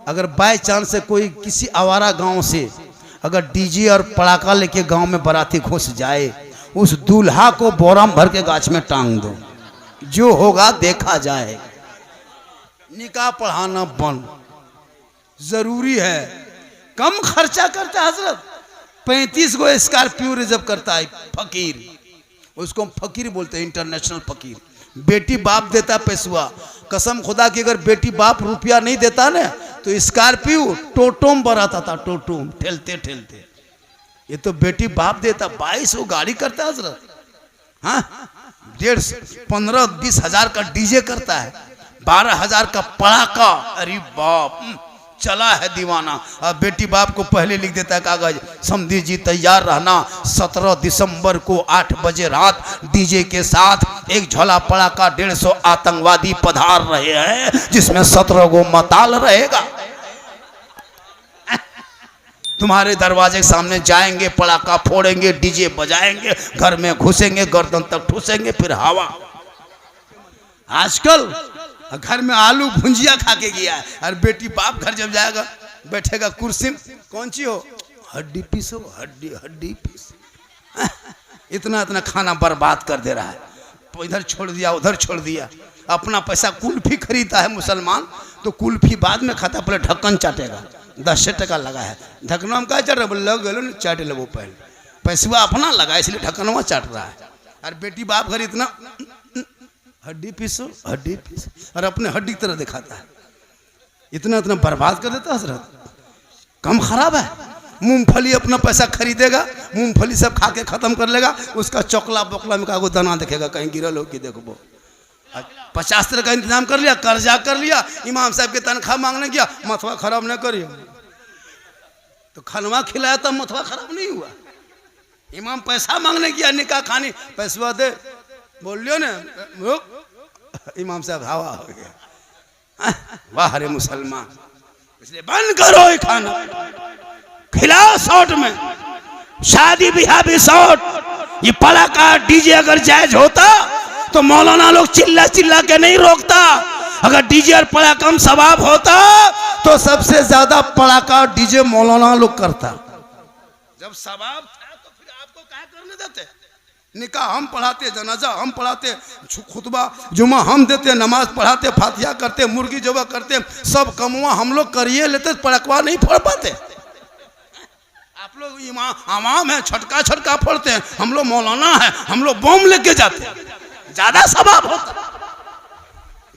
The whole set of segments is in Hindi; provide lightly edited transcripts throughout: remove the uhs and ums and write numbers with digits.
अगर बाय चांस से कोई किसी आवारा गांव से अगर डीजे और पड़ाका लेके गांव में बाराती घुस जाए, उस दूल्हा को बोराम भर के गाछ में टांग दो, जो होगा देखा जाए। निकाह पढ़ाना बंद जरूरी है। कम खर्चा करता है हजरत, 35 गो स्कॉर्पियो रिजर्व करता है फकीर, उसको हम फकीर बोलते हैं, इंटरनेशनल फकीर। बेटी बाप देता पैसवा, कसम खुदा की अगर बेटी बाप रुपया नहीं देता ना तो स्कॉर्पियो टोटोम बराता था, टोटोम ठेलते ठेलते। ये तो बेटी बाप देता। 22 वो गाड़ी करता है हजरत, हाँ 1.5 15-20 हजार का डीजे करता है, 12 हजार का पड़ाका। अरे बाप चला है दीवाना। अब बेटी बाप को पहले लिख देता है कागज, समधी जी तैयार रहना, 17 दिसंबर को 8 बजे रात डीजे के साथ एक झोला पड़ाका 150 आतंकवादी पधार रहे हैं, जिसमें 17 गो मताल रहेगा। तुम्हारे दरवाजे के सामने जाएंगे, पड़ाका फोड़ेंगे, डीजे बजाएंगे, घर में घुसेंगे, गर्दन तक ठूसेंगे, फिर हवा। आजकल घर में आलू भुंजिया खा के गया है, और बेटी बाप घर जब जाएगा बैठेगा कुर्सी में, कौन सी हो, हड्डी पीस हो, हड्डी हड्डी पीस। इतना इतना खाना बर्बाद कर दे रहा है, इधर छोड़ दिया उधर छोड़ दिया। अपना पैसा कुल्फी खरीदता है मुसलमान, तो कुल्फी बाद में खाता, पहले ढक्कन चाटेगा। 10 टका लगा है, ढक्कनवा में क्या चाट रहा है, लग गलो चाटे लो, पहले पैसा अपना लगा इसलिए ढक्कनवा चाट रहा है। और बेटी बाप घर इतना हड्डी पीसो हड्डी पीसो, और अपने हड्डी की तरह दिखाता है। इतना इतना बर्बाद कर देता है हजरत। कम खराब है। मूंगफली अपना पैसा खरीदेगा, मूंगफली सब खा के खत्म कर लेगा, उसका चौकला बोकला में का दाना देखेगा कहीं गिरल हो कि देखो। 50 तरह का इंतजाम कर लिया, कर्जा कर लिया, इमाम साहब के तनख्वाह मांगने गया, मथवा खराब न करिए, तो खनवा खिलाया तब मथवा खराब नहीं हुआ। इमाम पैसा मांगने गया, निकाह खानी, पैसा दे, बोल लियो ना, इमाम साहब हवा हो गया। वाह रे मुसलमान, इसलिए बंद करो ये खाना, खिलाओ शॉर्ट में, शादी ब्याह भी शॉर्ट। ये पड़ाका डीजे अगर जायज होता तो मौलाना लोग चिल्ला चिल्ला के नहीं रोकता। अगर डीजे और पड़ाका में सवाब होता तो सबसे ज्यादा पड़ाका डीजे मौलाना लोग करता। जब सवाब था तो फिर आपको क्या करने देते। निकाह हम पढ़ाते, जनाजा हम पढ़ाते, खुतबा जुमा हम देते, नमाज पढ़ाते, फातिहा करते, मुर्गी जबा करते, सब कमुआ हम लोग करिए लेते, पड़कवा नहीं फोड़ पाते। आप लोग इमाम है, छटका छटका फोड़ते हैं, हम लोग मौलाना है, हम लोग बम लेके जाते हैं, ज्यादा सवाब होता।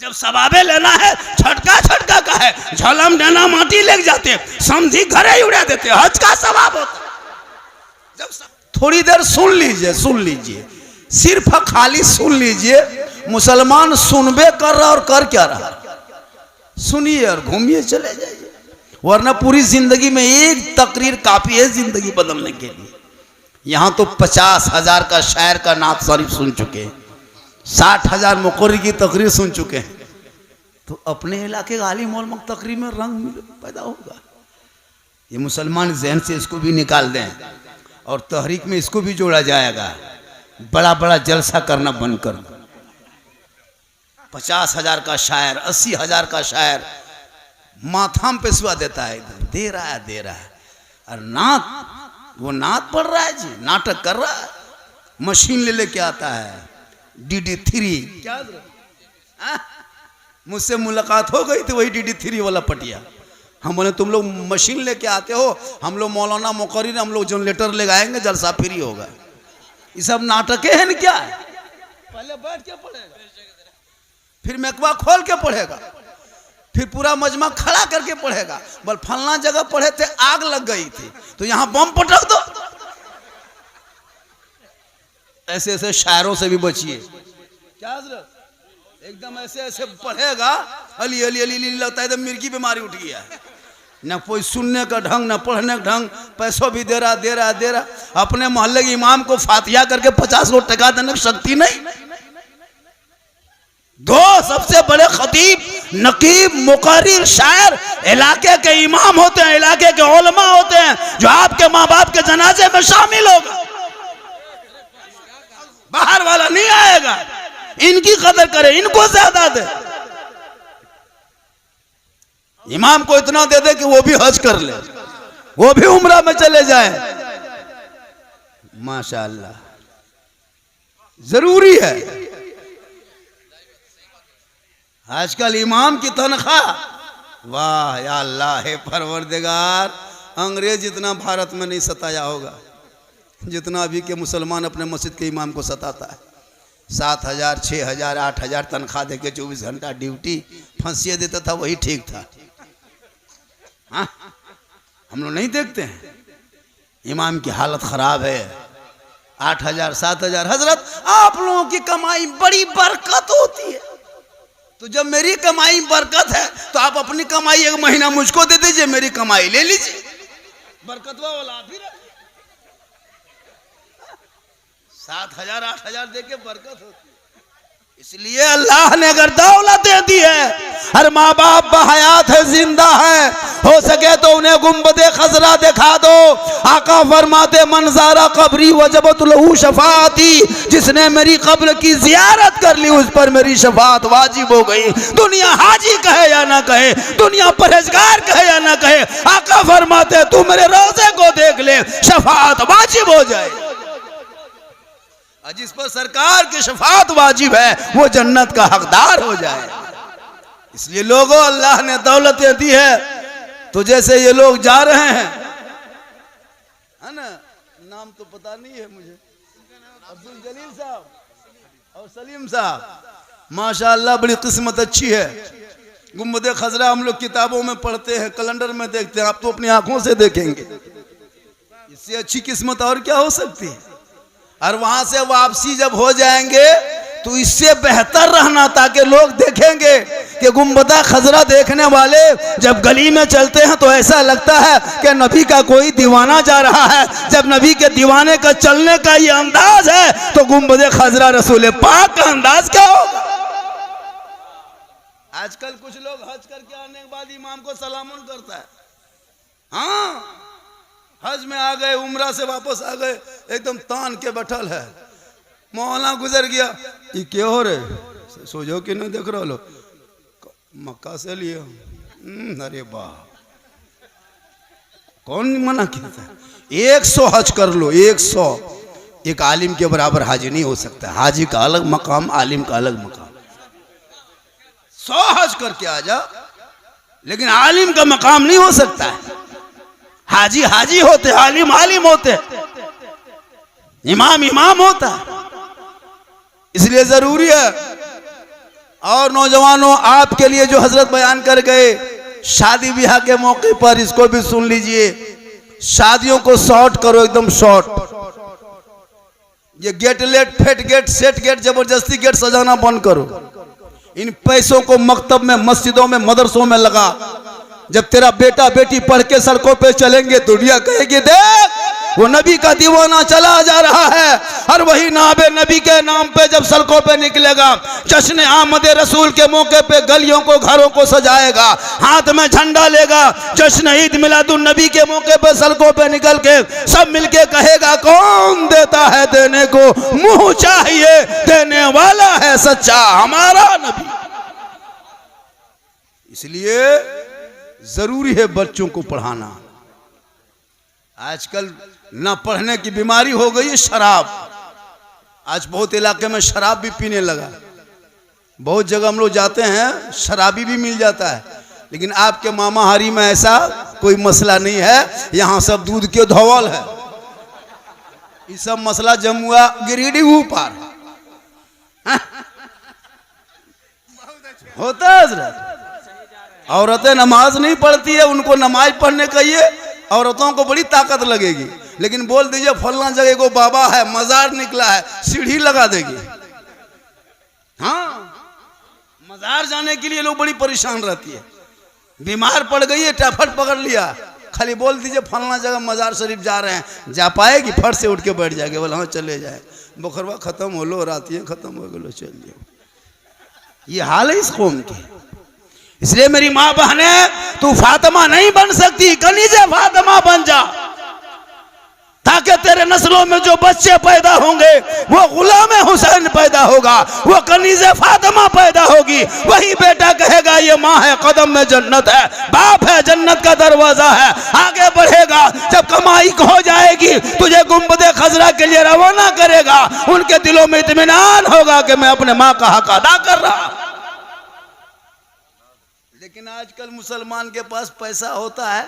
जब सवाबे लेना है छटका छटका का है, झलम देना माटी लेके जाते, समझी घरे ही उड़ा देते, हज का सवाब होता। जब थोड़ी देर सुन लीजिए, सिर्फ खाली सुन लीजिए। मुसलमान सुनबे कर रहा और कर क्या रहा, सुनिए और घूमिए चले जाइए, वरना पूरी जिंदगी में एक तकरीर काफी है जिंदगी बदलने के लिए। यहाँ तो 50 हजार का शायर का नात शरीफ सुन चुके हैं, 60 हजार मुकर्री की तकरीर सुन चुके हैं, तो अपने इलाके का आलिम मौलवी तकरीर में रंग पैदा होगा। ये मुसलमान जहन से इसको भी निकाल दें और तहरीक में इसको भी जोड़ा जाएगा। बड़ा बड़ा जलसा करना बंद कर दो। 50 हजार का शायर, 80 हजार का शायर माथा में पेशवा देता है, दे रहा है, और नात, वो नात पढ़ रहा है जी, नाटक कर रहा है, मशीन ले लेके आता है, DD3। क्या मुझसे मुलाकात हो गई थी वही DD3 वाला पटिया। हम बोले तुम लोग मशीन लेके आते हो, हम लोग मौलाना मुकर्री, हम लोग जनरेटर ले आएंगे, जलसा फ्री होगा। ये सब नाटक है न क्या है? पहले बैठ के पढ़ेगा, फिर मेकवा खोल के पढ़ेगा, फिर पूरा मजमा खड़ा करके पढ़ेगा। बोल फलना जगह पढ़े थे, आग लग गई थी, तो यहाँ बम पटक दो। ऐसे ऐसे शायरों से भी बचिए। क्या हजरत, एकदम ऐसे ऐसे पढ़ेगा, अली अली अली अली लगता है एकदम मिर्गी बीमारी उठ गया है। न कोई सुनने का ढंग, न पढ़ने का ढंग, पैसों भी दे रहा। अपने मोहल्ले के इमाम को फातिहा करके 50 को टका देने की शक्ति नहीं। दो सबसे बड़े खतीब, नकीब, मुकर्रिर, शायर इलाके के इमाम होते हैं, इलाके के उलमा होते हैं, जो आपके माँ बाप के जनाजे में शामिल होगा। बाहर वाला नहीं आएगा। इनकी कदर करे, इनको ज्यादा दे। इमाम को इतना दे दे कि वो भी हज कर ले, वो भी उम्रा में चले जाए। माशाअल्लाह, जरूरी है। आजकल इमाम की तनख्वाह, वाह या अल्लाह है परवरदिगार, अंग्रेज इतना भारत में नहीं सताया होगा जितना अभी के मुसलमान अपने मस्जिद के इमाम को सताता है। 7,000 6,000 8,000 तनख्वाह देके 24 घंटा ड्यूटी, फांसी देता था वही ठीक था। हाँ, हम लोग नहीं देखते हैं इमाम की हालत खराब है। 8,000 7,000। हजरत, आप लोगों की कमाई बड़ी बरकत होती है, तो जब मेरी कमाई बरकत है तो आप अपनी कमाई 1 महीना मुझको दे दीजिए, मेरी कमाई ले लीजिए, बरकत वाला आप ही रखिए। 7,000 8,000 देके बरकत होती है। इसलिए अल्लाह ने अगर दौलत दे दी है, हर माँ बाप बहयात है, जिंदा है, हो सके तो उन्हें गुंबदे खजरा दिखा दो। आका फरमाते मंजारा कब्री वजबत लहू शफाती, जिसने मेरी कब्र की जियारत कर ली उस पर मेरी शफात वाजिब हो गई। दुनिया हाजी कहे या ना कहे, दुनिया परहेजगार कहे या ना कहे, आका फरमाते तू मेरे रोजे को देख ले, शफात वाजिब हो जाए। जिस पर सरकार की शफात वाजिब है वो जन्नत का हकदार हो जाए। इसलिए लोगों, अल्लाह ने दौलतें दी है, तो जैसे ये लोग जा रहे हैं, है ना, नाम तो पता नहीं है मुझे, अब्दुल जलील साहब और सलीम साहब, माशाअल्लाह बड़ी किस्मत अच्छी है। गुंबदे खजरा हम लोग किताबों में पढ़ते हैं, कैलेंडर में देखते हैं, आप तो अपनी आंखों से देखेंगे। इससे अच्छी किस्मत और क्या हो सकती है। और वहां से वापसी जब हो जाएंगे तो इससे बेहतर रहना, ताकि लोग देखेंगे कि गुंबदा खजरा देखने वाले जब गली में चलते हैं तो ऐसा लगता है कि नबी का कोई दीवाना जा रहा है। जब नबी के दीवाने का चलने का ये अंदाज है तो गुंबदे खजरा रसूल पाक का अंदाज क्या होगा। आजकल कुछ लोग हज करके आने के बाद इमाम को सलामुन करता है। हाँ, हज में आ गए, उम्रा से वापस आ गए, एकदम तान के बैठल है। मौलाना गुजर गया, ये क्या हो रहे, सोचो कि नहीं देख रहा लो, मक्का से लिए। अरे वाह, कौन मना किया था। 100 हज कर लो, 100। एक आलिम के बराबर हाजी नहीं हो सकता। हाजी का अलग मकाम, आलिम का अलग मकाम। 100 हज करके आ जा, लेकिन आलिम का मकाम नहीं हो सकता है। हाजी हाजी होते, आलिम आलिम होते, इमाम इमाम होता। इसलिए जरूरी है। और नौजवानों, आपके लिए जो हजरत बयान कर गए शादी ब्याह के मौके पर, इसको भी सुन लीजिए। शादियों को शॉर्ट करो, एकदम शॉर्ट। ये गेट लेट, फेट गेट, सेट गेट, जबरदस्ती गेट सजाना बंद करो। इन पैसों को मकतब में, मस्जिदों में, मदरसों में लगा। जब तेरा बेटा बेटी पढ़ के सड़कों पे चलेंगे, दुनिया कहेगी देख वो नबी का दीवाना चला जा रहा है। और वही नाबे नबी के नाम पे जब सड़कों पे निकलेगा, जश्न आमद रसूल के मौके पे गलियों को, घरों को सजाएगा, हाथ में झंडा लेगा, जश्न ईद मिलादुन नबी के मौके पे सड़कों पे निकल के सब मिलके कहेगा कौन देता है देने को, मुंह चाहिए देने वाला है सच्चा हमारा नबी। इसलिए जरूरी है बच्चों को पढ़ाना। आजकल ना पढ़ने की बीमारी हो गई है, शराब। आज बहुत इलाके में शराब भी पीने लगा। बहुत जगह हम लोग जाते हैं, शराबी भी मिल जाता है। लेकिन आपके मामा हारी में ऐसा कोई मसला नहीं है। यहाँ सब दूध के धौवल है। ये सब मसला जमुआ गिरिडीह ऊपर होता है हजरत। औरतें नमाज नहीं पढ़ती है, उनको नमाज पढ़ने कहिए, औरतों को बड़ी ताकत लगेगी। लेकिन बोल दीजिए फलना जगह को बाबा है, मजार निकला है, सीढ़ी लगा देगी। हाँ, मजार जाने के लिए लोग बड़ी परेशान रहती है। बीमार पड़ गई है, टाफट पकड़ लिया, खाली बोल दीजिए फलना जगह मजार शरीफ जा रहे हैं, जा पाएगी? फट से उठ के बैठ जाएगी, बोला हाँ चले जाए, बुखरवा खत्म हो लो, रातियाँ खत्म हो गलो, चल जाओ। ये हाल है इस कौम की। इसलिए मेरी माँ बहने, तू फातिमा नहीं बन सकती, कनीज़े फातिमा बन जा। ताकि तेरे नस्लों में जो बच्चे पैदा होंगे वो गुलाम हुसैन पैदा होगा, वो कनीज़े फातिमा पैदा होगी। वही बेटा कहेगा ये माँ है, कदम में जन्नत है, बाप है, जन्नत का दरवाजा है। आगे बढ़ेगा, जब कमाई हो जाएगी तुझे गुंबदे खजरा के लिए रवाना करेगा। उनके दिलों में इत्मीनान होगा कि मैं अपने माँ का हक अदा कर रहा। लेकिन आजकल मुसलमान के पास पैसा होता है,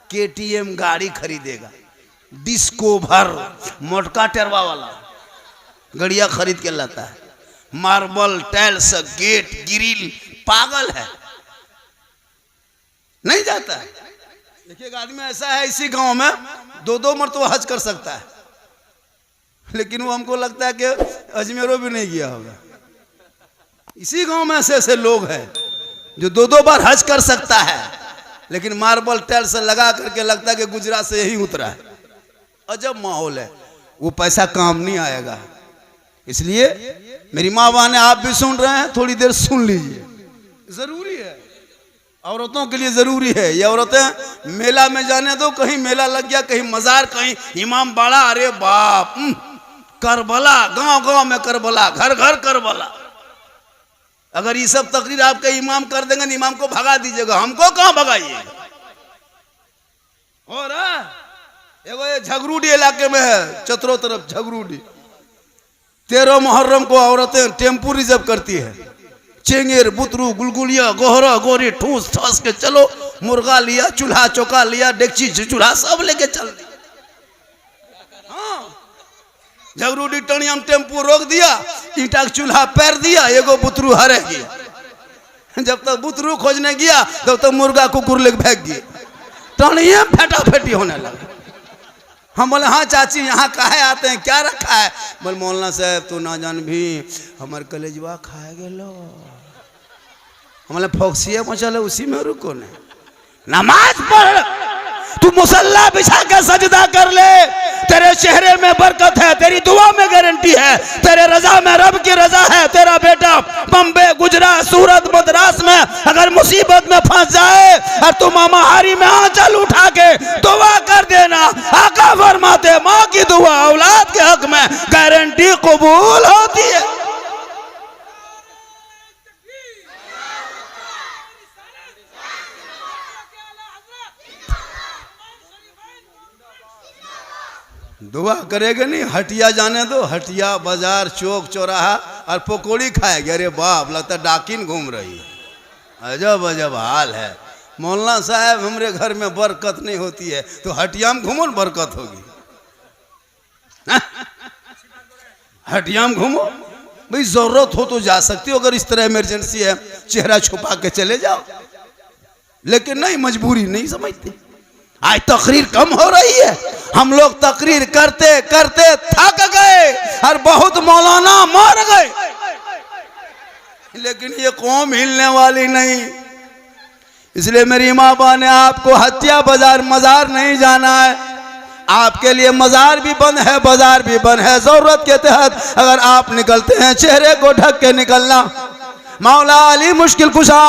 KTM गाड़ी खरीदेगा, डिस्कोवर मोटका टेरवा वाला गड़िया खरीद के लाता है, मार्बल टाइल्स गेट ग्रिल, पागल है, नहीं जाता है। देखिए एक आदमी ऐसा है इसी गांव में 2-2 मरतबा हज कर सकता है, लेकिन वो हमको लगता है कि अजमेरों भी नहीं गया होगा। इसी गांव में ऐसे ऐसे लोग हैं जो 2-2 बार हज कर सकता है, लेकिन मार्बल टाइल्स लगा करके लगता है कि गुजरात से यही उतरा है। अजब माहौल है, वो पैसा काम नहीं आएगा। इसलिए मेरी माँ बहनें, आप भी सुन रहे हैं, थोड़ी देर सुन लीजिए, जरूरी है, औरतों के लिए जरूरी है। ये औरतें मेला में जाने दो, कहीं मेला लग गया, कहीं मजार, कहीं इमाम बाड़ा, अरे बाप, करबला, गांव गांव में करबला, घर घर करबला। अगर ये सब तकरीर आपके इमाम कर देंगे, इमाम को भगा दीजिएगा, हमको कहां भगाइए। और एगो ये झगरूडी इलाके में है, चतरों तरफ झगरूडी, 13 मुहर्रम को औरतें टेम्पू रिजर्व करती है, चेंगेर बुतरू गुलगुलिया गोहरा गोरी ठूस ठास के चलो, मुर्गा लिया, चूल्हा चौका लिया, डेगची चूल्हा सब लेके चल दी। हाँ, झगरूडी टनियम टेम्पू रोक दिया, ईटा का चूल्हा पैर दिया, एगो बुतरू हरे गया। जब तक बुतरू खोजने गया तब तक मुर्गा कुकुर लेके भाग गया, टनियम फेटा फेटी होने लगा। हम बोले हाँ चाची यहाँ काहे आते हैं, क्या रखा है? बोले मौलाना साहब तू ना जान भी हमारे कलेजवा खाए गेलो। हमारे फोक्सिया मचल उसी में रुको ने, नमाज पढ़, तू मुसल्ला बिछा के सजदा कर ले, तेरे चेहरे में बरकत है, तेरी दुआ में गारंटी है, तेरे रजा में रब की रजा है। तेरा बेटा बम्बे, गुजरात, सूरत, मद्रास में अगर मुसीबत में फंस जाए और तू मामाहारी में आंचल उठा के दुआ कर देना, आका फरमाते माँ की दुआ औलाद के हक में गारंटी कबूल होती है। दुआ करेगा नहीं, हटिया जाने दो, हटिया बाजार चौक चौराहा और पकौड़ी खाएगा, अरे बाप लगता डाकिन घूम रही है। अजब अजब हाल है। मौलाना साहब हमारे घर में बरकत नहीं होती है, तो हटिया में घूमो न बरकत होगी। हटिया में घूमो भाई, जरूरत हो तो जा सकती हो, अगर इस तरह इमरजेंसी है चेहरा छुपा के चले जाओ, लेकिन नहीं, मजबूरी नहीं समझते। आज तकरीर कम हो रही है, हम लोग तकरीर करते करते थक गए और बहुत मौलाना मर गए, लेकिन ये कौम हिलने वाली नहीं। इसलिए मेरी माँ बहन ने आपको हत्या बाजार मजार नहीं जाना है, आपके लिए मजार भी बंद है, बाजार भी बंद है। जरूरत के तहत अगर आप निकलते हैं चेहरे को ढक के निकलना। मौला अली मुश्किल कुशा,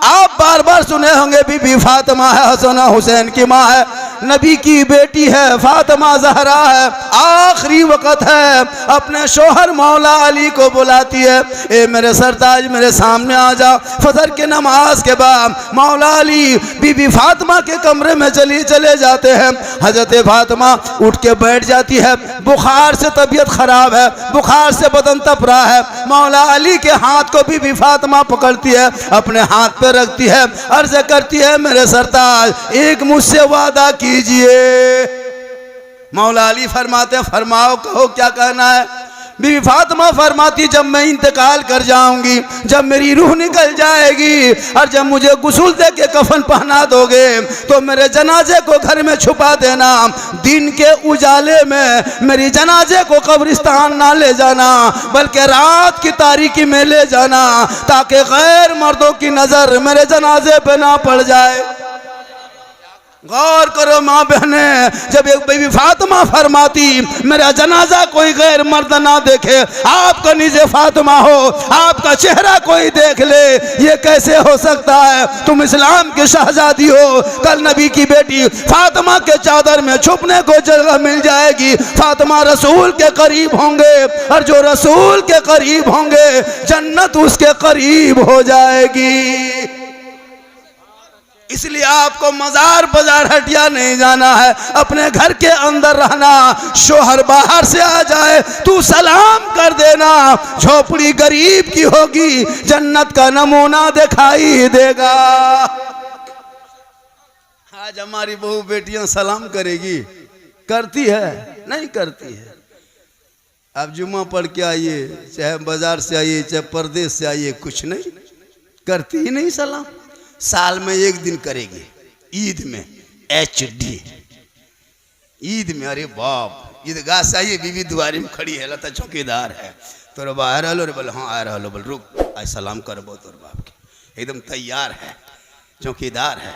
आप बार बार सुने होंगे बीबी फातिमा है, हसन हुसैन की माँ है, नबी की बेटी है, फातिमा जहरा है। आखिरी वक्त है, अपने शोहर मौला अली को बुलाती है, ए मेरे सरताज मेरे सामने आ जा। फजर के नमाज के बाद मौला अली बीबी फातिमा के कमरे में चले जाते हैं। हजरत फातिमा उठ के बैठ जाती है, बुखार से तबीयत खराब है, बुखार से बदन तप रहा है। मौला अली के हाथ को बीबी फातिमा पकड़ती है, अपने हाथ पे रखती है, अर्ज करती है मेरे सरताज एक मुझसे वादा कीजिए। मौला अली फरमाते हैं फरमाओ, कहो क्या कहना है। बीवी फातिमा फरमाती जब मैं इंतकाल कर जाऊंगी, जब मेरी रूह निकल जाएगी और जब मुझे गुस्ल दे के कफन पहना दोगे तो मेरे जनाजे को घर में छुपा देना, दिन के उजाले में मेरी जनाजे को कब्रिस्तान ना ले जाना बल्कि रात की तारीकी में ले जाना, ताकि गैर मर्दों की नजर मेरे जनाजे पे ना पड़ जाए। गौर करो माँ बहने, जब एक बीवी फातिमा फरमाती मेरा जनाजा कोई गैर मर्द ना देखे, आपका निजे फातिमा हो, आपका चेहरा कोई देख ले, ये कैसे हो सकता है? तुम इस्लाम के शहजादी हो, कल नबी की बेटी फातिमा के चादर में छुपने को जगह मिल जाएगी। फातिमा रसूल के करीब होंगे, और जो रसूल के करीब होंगे जन्नत उसके करीब हो जाएगी। इसलिए आपको मजार बाजार हटिया नहीं जाना है, अपने घर के अंदर रहना। शोहर बाहर से आ जाए तू सलाम कर देना, झोपड़ी गरीब की होगी, जन्नत का नमूना दिखाई देगा। आज हमारी बहू बेटियां सलाम करेगी, करती है? नहीं करती है। आप जुम्मा पढ़ के आइए, चाहे बाजार से आइए, चाहे परदेश से आइए, कुछ नहीं करती ही नहीं सलाम। साल में एक दिन करेगी, ईद में, HD ईद में। अरे बाप, ईदगाह से आइए, बीवी दुआरी में खड़ी है, लता चौकीदार है, तोर बाहर हलो रे, बोल हाँ आ रहा, बोल रुक आज सलाम करबो तोर बाप के, एकदम तैयार है, चौकीदार है।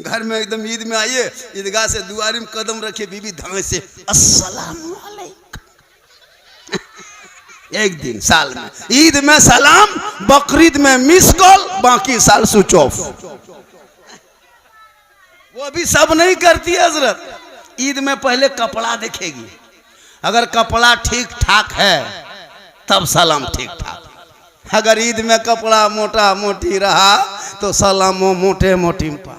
घर में एकदम ईद में आइए, ईदगाह से दुआरी में कदम रखिए, बीवी धमे से अस्सलाम वालेकुम। एक दिन साल में, ईद में सलाम, बकरीद में मिस कॉल, बाकी साल स्विच ऑफ। वो भी सब नहीं करती है हजरत। ईद में पहले कपड़ा देखेगी, अगर कपड़ा ठीक ठाक है तब सलाम ठीक ठाक। अगर ईद में कपड़ा मोटा मोटी रहा तो सलामो मोटे मोटी पा।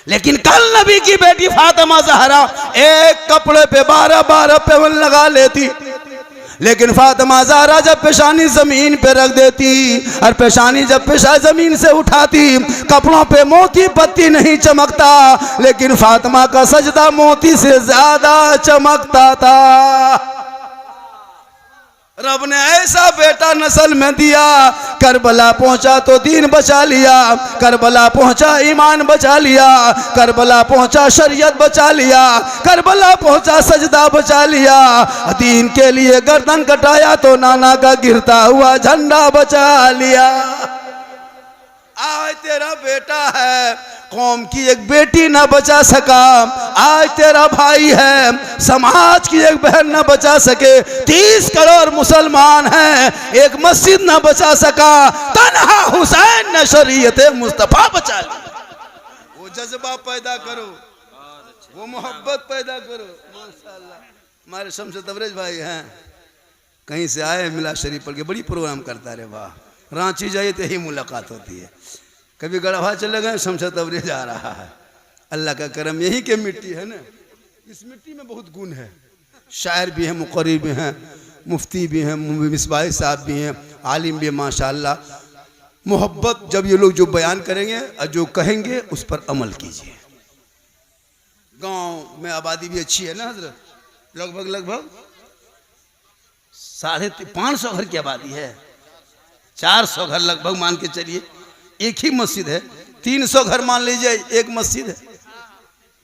लेकिन कल नबी की बेटी फातिमा ज़हरा एक कपड़े पे 12-12 पेवन लगा लेती, लेकिन फातिमा ज़हरा जब पेशानी जमीन पे रख देती, और पेशानी जब पेशा जमीन से उठाती, कपड़ों पे मोती पत्ती नहीं चमकता, लेकिन फातिमा का सजदा मोती से ज्यादा चमकता था। रब ने ऐसा बेटा नस्ल में दिया, करबला पहुंचा तो दीन बचा लिया, करबला पहुंचा ईमान बचा लिया, करबला पहुंचा शरीयत बचा लिया, करबला पहुंचा सजदा बचा लिया। दीन के लिए गर्दन कटाया तो नाना का गिरता हुआ झंडा बचा लिया। आज तेरा बेटा है, कौम की एक बेटी न बचा सका, आज तेरा भाई है, समाज की एक बहन न बचा सके, 30 करोड़ मुसलमान हैं, एक मस्जिद न बचा सका, तन्हा हुसैन ने शरीयत मुस्तफा बचा ली। वो जज्बा पैदा करो, वो मोहब्बत पैदा करो। माशाअल्लाह, हमारे शमशेद तबरेज भाई हैं, कहीं से आए, मिला शरीफ पढ़ के बड़ी प्रोग्राम करता रहे। वाह, रांची जाइए तो यही मुलाकात होती है। कभी गढ़वा चले गए, शमशेद तबरेज आ रहा है। अल्लाह का करम, यही के मिट्टी है ना, इस मिट्टी में बहुत गुण है। शायर भी हैं, मुक़र्रिर भी हैं, मुफ्ती भी हैं, मिसबाह साहब भी हैं, आलिम भी हैं, माशाअल्लाह। मोहब्बत जब ये लोग जो बयान करेंगे और जो कहेंगे उस पर अमल कीजिए। गांव में आबादी भी अच्छी है ना हजरत, लगभग 550 घर की आबादी है, 400 घर लगभग मान के चलिए, एक ही मस्जिद है। 300 घर मान लीजिए, एक मस्जिद है,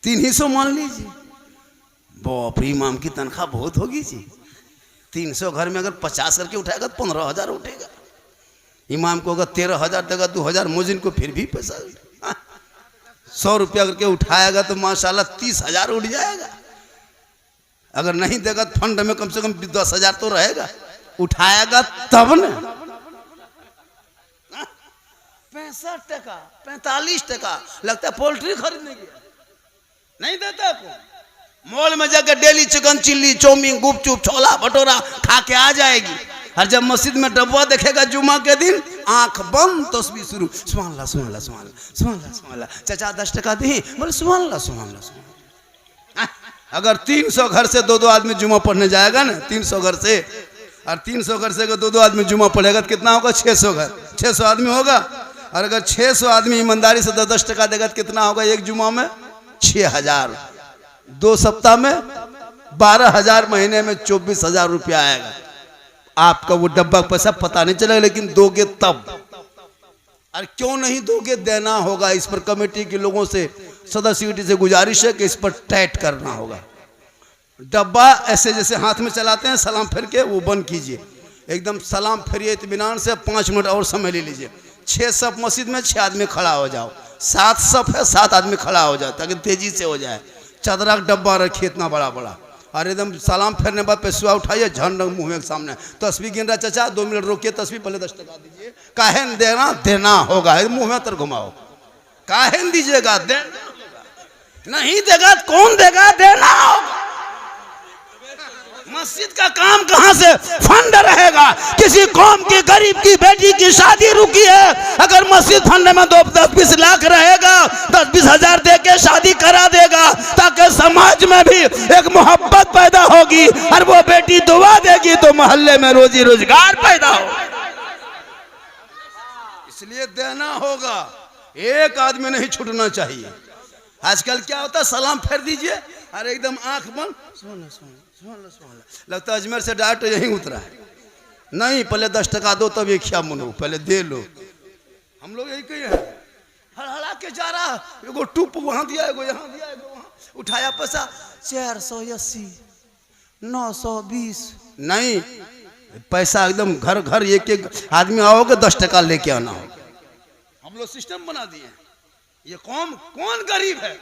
300 मान लीजिए। बाप रे, इमाम की तनख्वाह बहुत होगी जी। 300 घर में अगर 50 करके उठाएगा तो 15,000 उठेगा। इमाम को अगर 13,000 देगा, 2,000 मुजिन को फिर भी पैसा। 100 रुपया करके उठाएगा तो माशाल्लाह 30,000 उठ जाएगा। अगर नहीं देगा तो फंड में कम से कम 10,000 तो रहेगा, उठाएगा तब न। 65 टका 45 टका लगता है पोल्ट्री खरीदने गया, नहीं देता को। मॉल में जाकर डेली चिकन चिल्ली, चाउमीन, गुपचुप, छोला भटूरा खा के आ जाएगी। और जब मस्जिद में डब्बा देखेगा जुम्मा के दिन, आंख बंद, तस्बीह शुरू, सुभान अल्लाह सुभान अल्लाह सुभान अल्लाह सुभान अल्लाह सुभान अल्लाह। चाचा 10 टका दी, बोले सुभान अल्लाह सुभान अल्लाह सुभान अल्लाह। अगर 300 घर से 2-2 आदमी जुम्मा पढ़ने जाएगा ना, 300 घर से, और 300 घर से अगर 2-2 आदमी जुम्मा पढ़ेगा तो कितना होगा? 600 घर, 600 आदमी होगा। और अगर 600 आदमी ईमानदारी से 10-10 टका देगा तो कितना होगा? एक जुम्मा में 6,000, 2 सप्ताह में 12,000, महीने में 24,000 रुपया आएगा। आपका वो डब्बा पैसा पता नहीं चलेगा, लेकिन दोगे तब। और क्यों नहीं दोगे? देना होगा। इस पर कमेटी के लोगों से, सदस्य से गुजारिश है कि इस पर टाइट करना होगा। डब्बा ऐसे जैसे हाथ में चलाते हैं सलाम फेर के, वो बंद कीजिए एकदम। सलाम फेरिए इत्मीनान से, 5 मिनट और समय ले लीजिए। 6 सब मस्जिद में 6 आदमी खड़ा हो जाओ, 7 सफ है, 7 आदमी खड़ा हो जाए ताकि तेजी से हो जाए। चादरा का डब्बा रखिए इतना बड़ा बड़ा, और एकदम सलाम फेरने बाद पैसा उठाइए, झंड मुँह के सामने तस्वीर गिन रहा। चाचा 2 मिनट रोकिए, तस्वीर पहले 10 टका दीजिए। काहे न देना, देना होगा, मुँह में तर घुमाओ। काहे न दीजिएगा, देना नहीं देगा तो कौन देगा, देना होगा। मस्जिद का काम कहां से फंड रहेगा? किसी कौम की गरीब की बेटी की शादी रुकी है, अगर मस्जिद फंड में 10-20 लाख रहेगा, 10-20 हजार दे के शादी करा देगा ताकि समाज में भी एक मोहब्बत पैदा होगी, और वो बेटी दुआ देगी तो मोहल्ले में रोजी रोजगार पैदा होगा। इसलिए देना होगा, एक आदमी नहीं छूटना चाहिए। आजकल क्या होता है, सलाम फेर दीजिए, अरे एकदम आंख बंद, लगता है अजमेर से डायरेक्ट यहीं उतरा है। नहीं, पहले 10 टका दो तब एक क्या मुनो, पहले दे लो। हम लोग यही कहे हैं, हड़हड़ा के जा रहा, एगो टूप वहां दिया, एगो यहाँ दिया, एगो वहां उठाया पैसा 480 920। नहीं, पैसा एकदम घर घर एक एक आदमी आओगे 10 टका लेके आना होगा। हम लोग सिस्टम बना दिए। ये कौन गरीब है?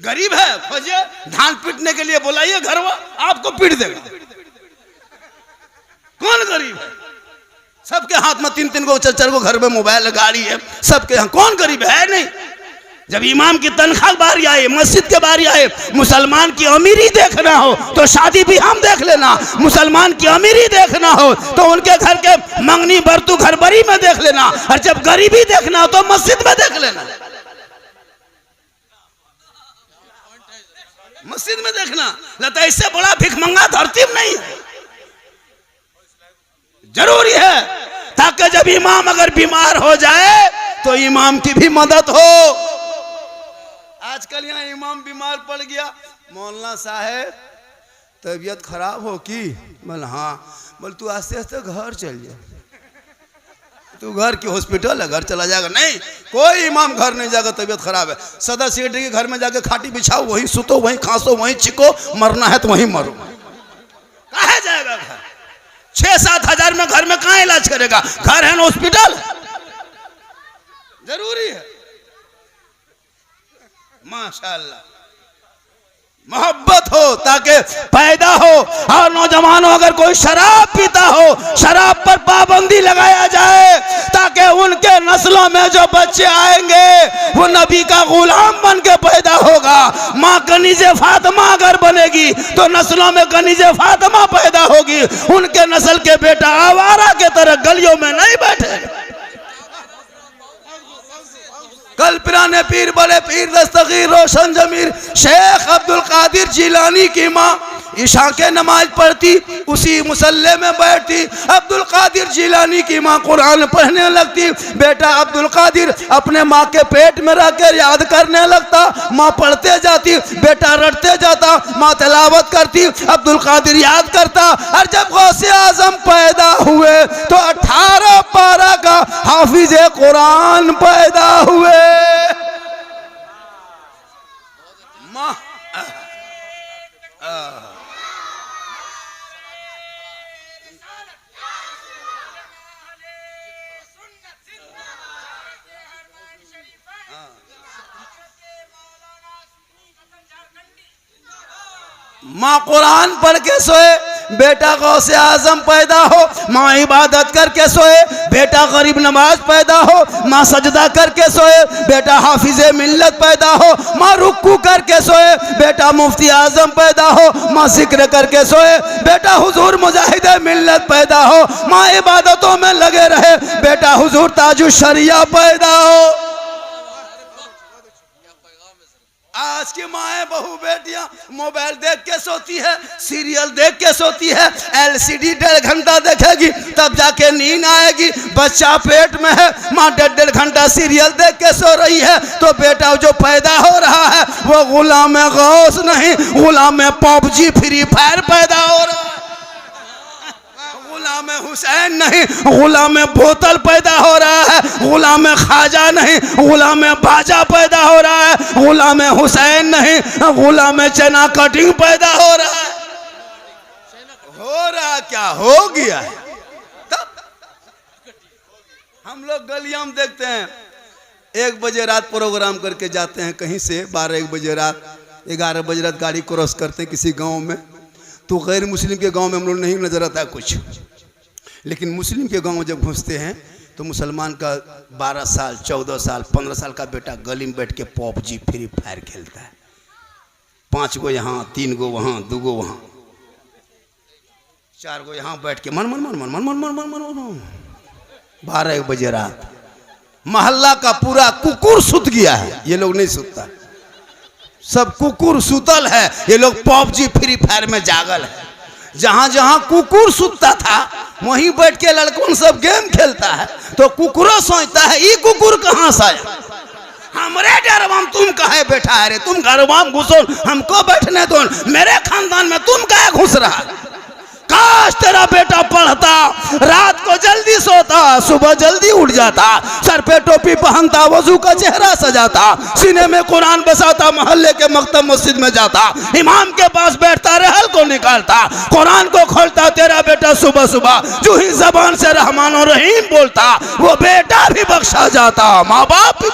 गरीब है खोजिए, धान पीटने के लिए बुलाइए घरवा, आपको पीट देगा। कौन गरीब है? सबके हाथ में 3-3 को 4-4 को घर में मोबाइल गाड़ी है सबके यहाँ। कौन गरीब है? नहीं। जब इमाम की तनख्वाह बारी आए, मस्जिद के बारी आए, मुसलमान की अमीरी देखना हो तो शादी भी हम देख लेना, मुसलमान की अमीरी देखना हो तो उनके घर के मंगनी बरतू घर बरी में देख लेना, और जब गरीबी देखना हो तो मस्जिद में देख लेना। मस्जिद में देखना लगता है, इससे बड़ा भिखमंगा धरती में नहीं है। जरूरी है ताकि जब इमाम अगर बीमार हो जाए तो इमाम की भी मदद हो। आजकल यहाँ इमाम बीमार पड़ गया, मौलाना साहब तबीयत खराब हो की? बोल हाँ। बोल तू आस्ते आस्ते घर चल जा, तू घर की हॉस्पिटल है, घर चला जाएगा। नहीं, कोई इमाम घर नहीं जाएगा, तबीयत खराब है। सदर सेक्रेटरी के घर में जाके खाटी बिछाओ, वहीं सुतो, वहीं खांसो, वहीं चिको, मरना है तो वहीं मरो। कहाँ जाएगा घर? 6-7 हजार में घर में कहाँ इलाज करेगा? घर है ना हॉस्पिटल। जरूरी है। माशाअल्लाह मोहब्बत हो ताकि पैदा हो। और नौजवानों, अगर कोई शराब पीता हो, शराब पर पाबंदी लगाया जाए ताकि उनके नस्लों में जो बच्चे आएंगे वो नबी का गुलाम बन के पैदा होगा। माँ कनीज़े फातिमा अगर बनेगी तो नस्लों में कनीज़े फातिमा पैदा होगी, उनके नस्ल के बेटा आवारा के तरह गलियों में नहीं बैठे। कल पिराने पीर बड़े पीर दस्तगीर रोशन जमीर शेख अब्दुल कादिर जिलानी की माँ ईशा के नमाज पढ़ती, उसी मुसल्ले में बैठती। अब्दुल कादिर जिलानी की माँ कुरान पढ़ने लगती, बेटा अब्दुल कादिर अपने माँ के पेट में रहकर याद करने लगता। माँ पढ़ते जाती, बेटा रटते जाता, माँ तिलावत करती, अब्दुल कादिर याद करता। और जब गौसे आजम पैदा हुए तो 18 पारा का हाफिज कुरान पैदा हुए। माँ माँ कुरान पढ़ के सोए, बेटा गौसे आजम पैदा हो। माँ इबादत करके सोए, बेटा गरीब नवाज पैदा हो। माँ सजदा करके सोए, बेटा हाफिजे मिल्लत पैदा हो। माँ रुक्कू करके सोए, बेटा मुफ्ती आजम पैदा हो। माँ जिक्र करके सोए, बेटा हुजूर मुजाहिदे मिल्लत पैदा हो। माँ इबादतों में लगे रहे, बेटा हुजूर ताजु शरिया पैदा हो। आज की माएँ बहू बेटियां मोबाइल देख के सोती है, सीरियल देख के सोती है, LCD 1.5 घंटा देखेगी तब जाके नींद आएगी। बच्चा पेट में है, माँ 1.5 घंटा सीरियल देख के सो रही है तो बेटा जो पैदा हो रहा है वो गुलाम गौस नहीं, गुलाम PUBG फ्री फायर पैदा हो रहा है। गुलाम हुसैन नहीं, गुलाम बोतल पैदा हो रहा है। गुलाम खाजा नहीं, गुलाम बाजा पैदा हो रहा है। गुलाम हुसैन नहीं, गुलाम चना कटिंग पैदा हो रहा है। हो रहा क्या हो गया है। तब हम लोग गलियां में देखते हैं 1 बजे रात प्रोग्राम करके जाते हैं कहीं से, 12-1 बजे रात, 11 बजे रात गाड़ी क्रॉस करते हैं किसी गांव में। तो गैर मुस्लिम के गांव में हम लोग नहीं नजर आता कुछ, लेकिन मुस्लिम के गांव में जब घुसते हैं तो मुसलमान का 12 साल 14 साल 15 साल का बेटा गली में बैठ के PUBG फ्री फायर खेलता है। 5 गो यहाँ, 3 गो वहाँ, 2 गो वहाँ, 4 गो यहाँ बैठ के मन मन मन मन मन मन मन मन मन मन 12-1 बजे रात मोहल्ला का पूरा कुकुर सुत गया है, ये लोग नहीं सुतता, सब कुकुर सुतल है, ये लोग PUBG फ्री फायर में जागल है। जहां जहां कुकुर सुतता था वहीं बैठ के लड़कों सब गेम खेलता है, तो कुकुरो सोचता है ये कुकुर कहां से आया, हमरे डरवाम तुम कहे बैठा है रे, तुम घरवाम घुसो हमको बैठने दो, मेरे खानदान में तुम कहे घुस रहा है। काश तेरा बेटा पढ़ता, रात को जल्दी सोता, सुबह जल्दी उठ जाता, सर पे टोपी पहनता, वजू का चेहरा सजाता, सीने में कुरान बसाता, मोहल्ले के मक्तब मस्जिद में जाता, इमाम के पास बैठता, रहल को निकालता, कुरान को खोलता। तेरा बेटा सुबह सुबह जो ही जबान से रहमान और रहीम बोलता, वो बेटा भी बख्शा जाता, माँ बाप भी।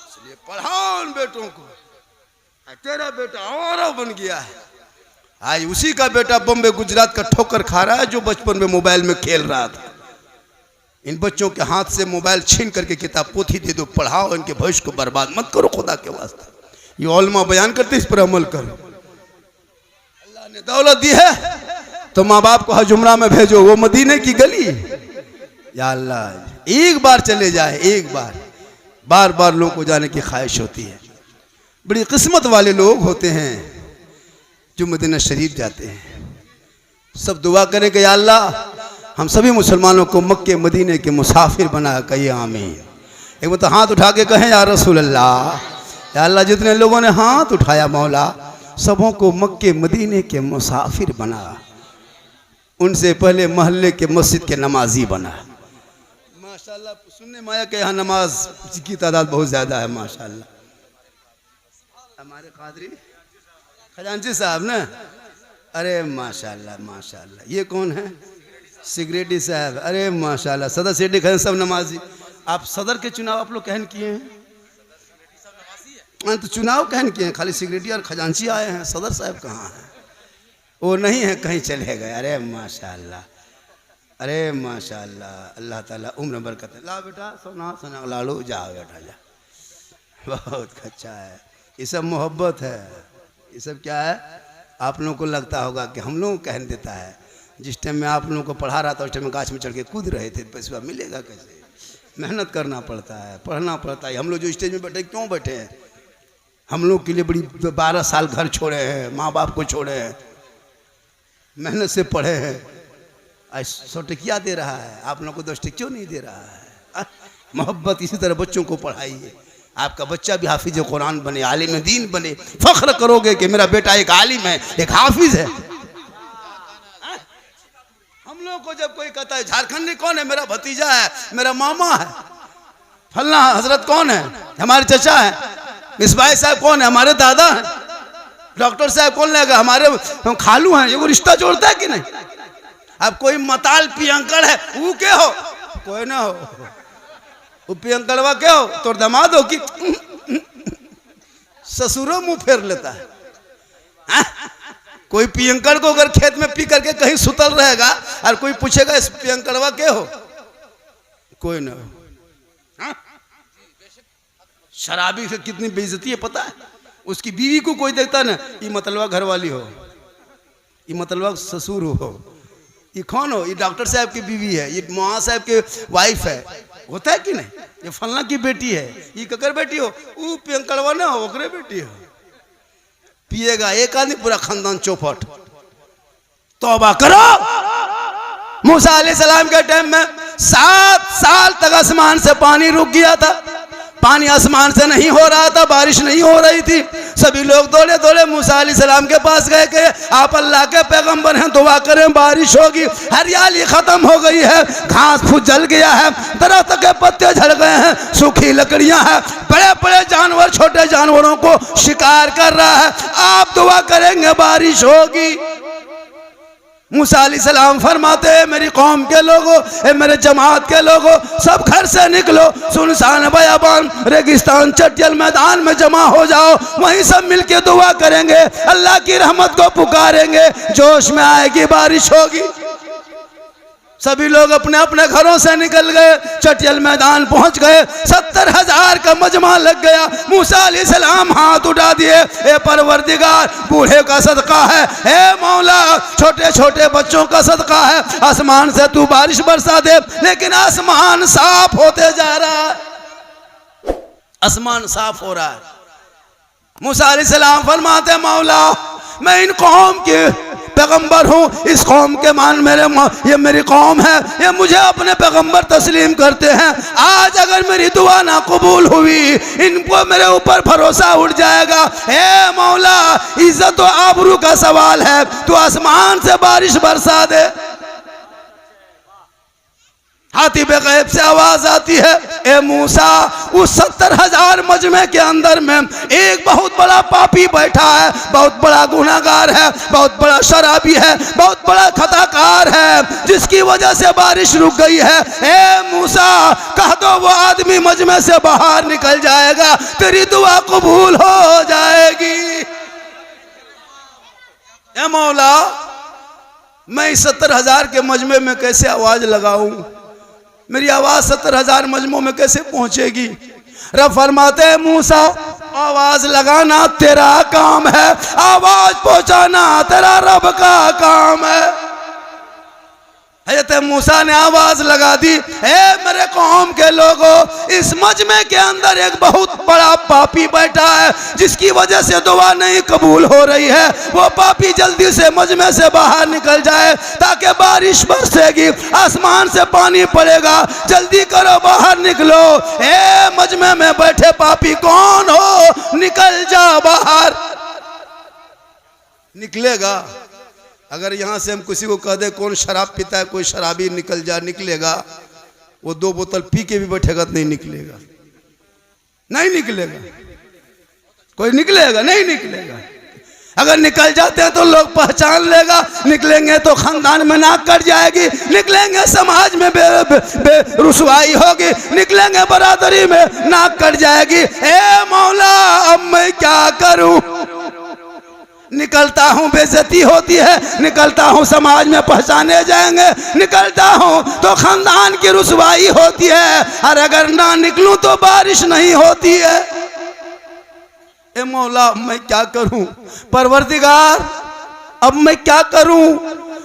इसलिए पढ़ाओ बेटों को। तेरा बेटा और बन गया है, आज उसी का बेटा बम्बे गुजरात का ठोकर खा रहा है जो बचपन में मोबाइल में खेल रहा था। इन बच्चों के हाथ से मोबाइल छीन करके किताब पोथी दे दो, पढ़ाओ, इनके भविष्य को बर्बाद मत करो खुदा के वास्ते। ये उलमा बयान करते, इस पर अमल करो। अल्लाह ने दौलत दी है तो माँ बाप को हजुमरा में भेजो, वो मदीने की गली, या अल्लाह एक बार चले जाए, एक बार, बार बार लोगों को जाने की ख्वाहिश होती है। बड़ी किस्मत वाले लोग होते हैं जो मदीना शरीफ जाते हैं। सब दुआ करें कि या अल्लाह हम सभी मुसलमानों को मक्के मदीने के मुसाफिर बना, कहिए आमीन। एक बार तो हाथ उठा के कहें या रसूल अल्लाह, या अल्लाह जितने लोगों ने हाथ उठाया मौला सबों को मक्के मदीने के मुसाफिर बना, उनसे पहले मोहल्ले के मस्जिद के नमाजी बना। माशाल्लाह सुनने में आया कि यहाँ नमाज की तादाद बहुत ज़्यादा है माशाल्लाह। हमारे कादरी खजांची साहब ना, अरे माशाल्लाह माशाल्लाह। ये कौन है? सिगरेटी साहब, अरे माशाल्लाह। सदर सेठी खजन सब नमाजी। आप सदर के चुनाव आप लोग कहन किए हैं? तो चुनाव कहन किए हैं, खाली सिगरेटी और खजांची आए हैं, सदर साहब कहाँ हैं? वो नहीं है, कहीं चले गए। अरे माशाल्लाह, अरे माशाल्लाह, अल्लाह ताला उम्र बरकत है। ला बेटा सोना सोना लाड़ू, जा बेटा जा, बहुत अच्छा है। ये सब मोहब्बत है, ये सब क्या है? आप लोगों को लगता होगा कि हम लोग कहन देता है। जिस टाइम में आप लोगों को पढ़ा रहा था उस टाइम में गाछ में चढ़ के कूद रहे थे, पैसा मिलेगा कैसे? मेहनत करना पड़ता है, पढ़ना पड़ता है। हम लोग जो स्टेज में बैठे क्यों बैठे हैं? हम लोग के लिए बड़ी 12 साल घर छोड़े हैं, माँ बाप को छोड़े हैं, मेहनत से पढ़े हैं। आज 100 टकिया दे रहा है, आप लोग को 10 टकिया नहीं दे रहा है। मोहब्बत इसी तरह बच्चों को पढ़ाइए। आपका बच्चा भी हाफिज कुरान बने, आलिम दीन बने, फख्र करोगे कि मेरा बेटा एक आलिम है, एक हाफिज है। हम लोग को जब कोई कहता है झारखंडी कौन है? मेरा भतीजा है, मेरा मामा है। फलना हजरत कौन है? हमारे चचा है। मिसबाई साहब कौन है? हमारे दादा हैं। डॉक्टर साहब कौन लेगा? हमारे खालू हैं। ये वो रिश्ता जोड़ता है कि नहीं? अब कोई मताल पियंकड़ है, वो क्या हो? कोई ना हो, वो पियंकड़वा क्या हो? तो दामाद हो कि ससुरो मुंह फेर लेता है। कोई पियंकड़ को अगर खेत में पी करके कहीं सुतल रहेगा और कोई पूछेगा इस पियंकड़वा क्या हो? कोई ना हो। शराबी से कितनी बेइज्जती है पता है? उसकी बीवी को कोई देखता ना, ये मतलबा घर वाली हो, ये मतलबा ससुर हो, ये कौन हो? ये डॉक्टर साहब की बीवी है, ये मौआ साहब के वाइफ है। होता है कि नहीं? ये फलना की बेटी है, ये ककर बेटी हो? वो पियंकड़वा ना हो, ओकरे बेटी हो। पिएगा एक आदमी, पूरा खानदान चौपट। तौबा करो। मूसा अलैहिस्सलाम के टाइम में 7 साल तक आसमान से पानी रुक गया था। पानी आसमान से नहीं हो रहा था, बारिश नहीं हो रही थी। सभी लोग दौड़े दौड़े मूसा अलैहिस्सलाम के पास गए कि आप अल्लाह के पैगंबर हैं, दुआ करें बारिश होगी। हरियाली खत्म हो गई है, घास फूस जल गया है, दरख्त के पत्ते झड़ गए हैं, सूखी लकड़ियां हैं, बड़े बड़े जानवर छोटे जानवरों को शिकार कर रहा है। आप दुआ करेंगे बारिश होगी। मूसा अलैहिस्सलाम फरमाते हैं मेरी कौम के लोगों, मेरे जमात के लोगों, सब घर से निकलो, सुनसान बयाबान रेगिस्तान चटियल मैदान में जमा हो जाओ, वहीं सब मिलके दुआ करेंगे, अल्लाह की रहमत को पुकारेंगे, जोश में आएगी, बारिश होगी। सभी लोग अपने अपने घरों से निकल गए, चटियल मैदान पहुंच गए, 70,000 का मजमा लग गया। मूसा अलैहिस्सलाम हाथ उठा दिए, ए परवरदिगार, बूढ़े का सदका है, ए मौला छोटे छोटे बच्चों का सदका है, आसमान से तू बारिश बरसा दे। लेकिन आसमान साफ होते जा रहा है, आसमान साफ हो रहा है। मूसा अलैहिस्सलाम फरमाते मौला मैं इन कौम के पैगंबर हूँ, इस कौम के मान ये मेरी कौम है, ये मुझे अपने पैगंबर तस्लीम करते हैं। आज अगर मेरी दुआ ना कबूल हुई, इनको मेरे ऊपर भरोसा उठ जाएगा। हे मौला इज्जत और आबरू का सवाल है, तू आसमान से बारिश बरसा दे। हाथी बेगैब से आवाज आती है, ए मूसा उस 70,000 मजमे के अंदर में एक बहुत बड़ा पापी बैठा है, बहुत बड़ा गुनाहगार है, बहुत बड़ा शराबी है, बहुत बड़ा खताकार है, जिसकी वजह से बारिश रुक गई है। ए मूसा कह दो वो आदमी मजमे से बाहर निकल जाएगा, तेरी दुआ कबूल हो जाएगी। ए मौला मैं इस 70,000 के मजमे में कैसे आवाज लगाऊं, मेरी आवाज 70,000 मजमों में कैसे पहुंचेगी। रब फरमाते हैं मूसा आवाज लगाना तेरा काम है, आवाज पहुंचाना तेरा रब का काम है। हज़रत मूसा ने आवाज लगा दी, ए मेरे कौम के लोगों, इस मजमे के अंदर एक बहुत बड़ा पापी बैठा है, जिसकी वजह से दुआ नहीं कबूल हो रही है। वो पापी जल्दी से मजमे से बाहर निकल जाए ताकि बारिश बरसेगी, आसमान से पानी पड़ेगा, जल्दी करो बाहर निकलो। ए मजमे में बैठे पापी कौन हो, निकल जा बाहर। निकलेगा। अगर यहाँ से हम किसी को कह दे कौन शराब पीता है, कोई शराबी निकल जा, निकलेगा। वो 2 बोतल पी के भी बैठेगा तो नहीं निकलेगा, नहीं निकलेगा, कोई निकलेगा नहीं निकलेगा। अगर निकल जाते हैं तो लोग पहचान लेगा, निकलेंगे तो खानदान में नाक कट जाएगी, निकलेंगे समाज में रुसवाई होगी, निकलेंगे बरादरी में नाक कट जाएगी। ए मौला अब मैं क्या करूं, निकलता हूँ बेइज्जती होती है, निकलता हूँ समाज में पहचाने जाएंगे, निकलता हूँ तो खानदान की रुसवाई होती है, और अगर ना निकलूं तो बारिश नहीं होती है। ए मौला मैं क्या करूं, परवरदिगार अब मैं क्या करूं,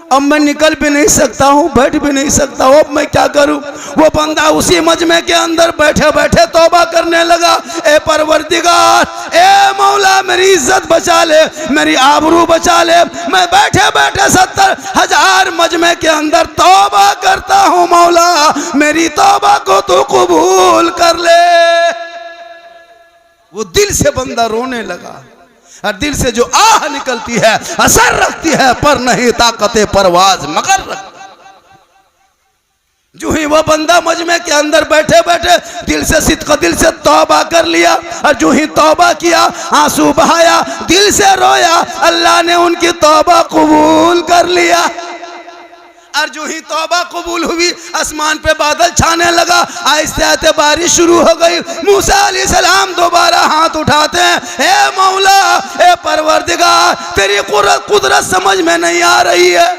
अब मैं निकल भी नहीं सकता हूँ, बैठ भी नहीं सकता हूँ, अब मैं क्या करूँ। वो बंदा उसी मजमे के अंदर बैठे बैठे तौबा करने लगा, ए परवरदिगार, ए मौला मेरी इज्जत बचा ले, मेरी आबरू बचा ले, मैं बैठे बैठे 70,000 मजमे के अंदर तौबा करता हूँ, मौला मेरी तौबा को तो कबूल कर ले। वो दिल से बंदा रोने लगा, और दिल से जो आह निकलती है असर रखती है, पर नहीं ताकते परवाज मगर रखती। जो ही वो बंदा मजमे के अंदर बैठे बैठे दिल से सिद्क दिल से तौबा कर लिया, और जो ही तौबा किया, आंसू बहाया, दिल से रोया, अल्लाह ने उनकी तौबा कबूल कर लिया। और जो ही तौबा कबूल हुई, आसमान पे बादल छाने लगा, आहिस्ते आहिस्ते बारिश शुरू हो गई। मूसा अलैहिस्सलाम दोबारा हाथ उठाते हैं, हे मौला, हे परवरदिगार, तेरी कुदरत समझ में नहीं आ रही है,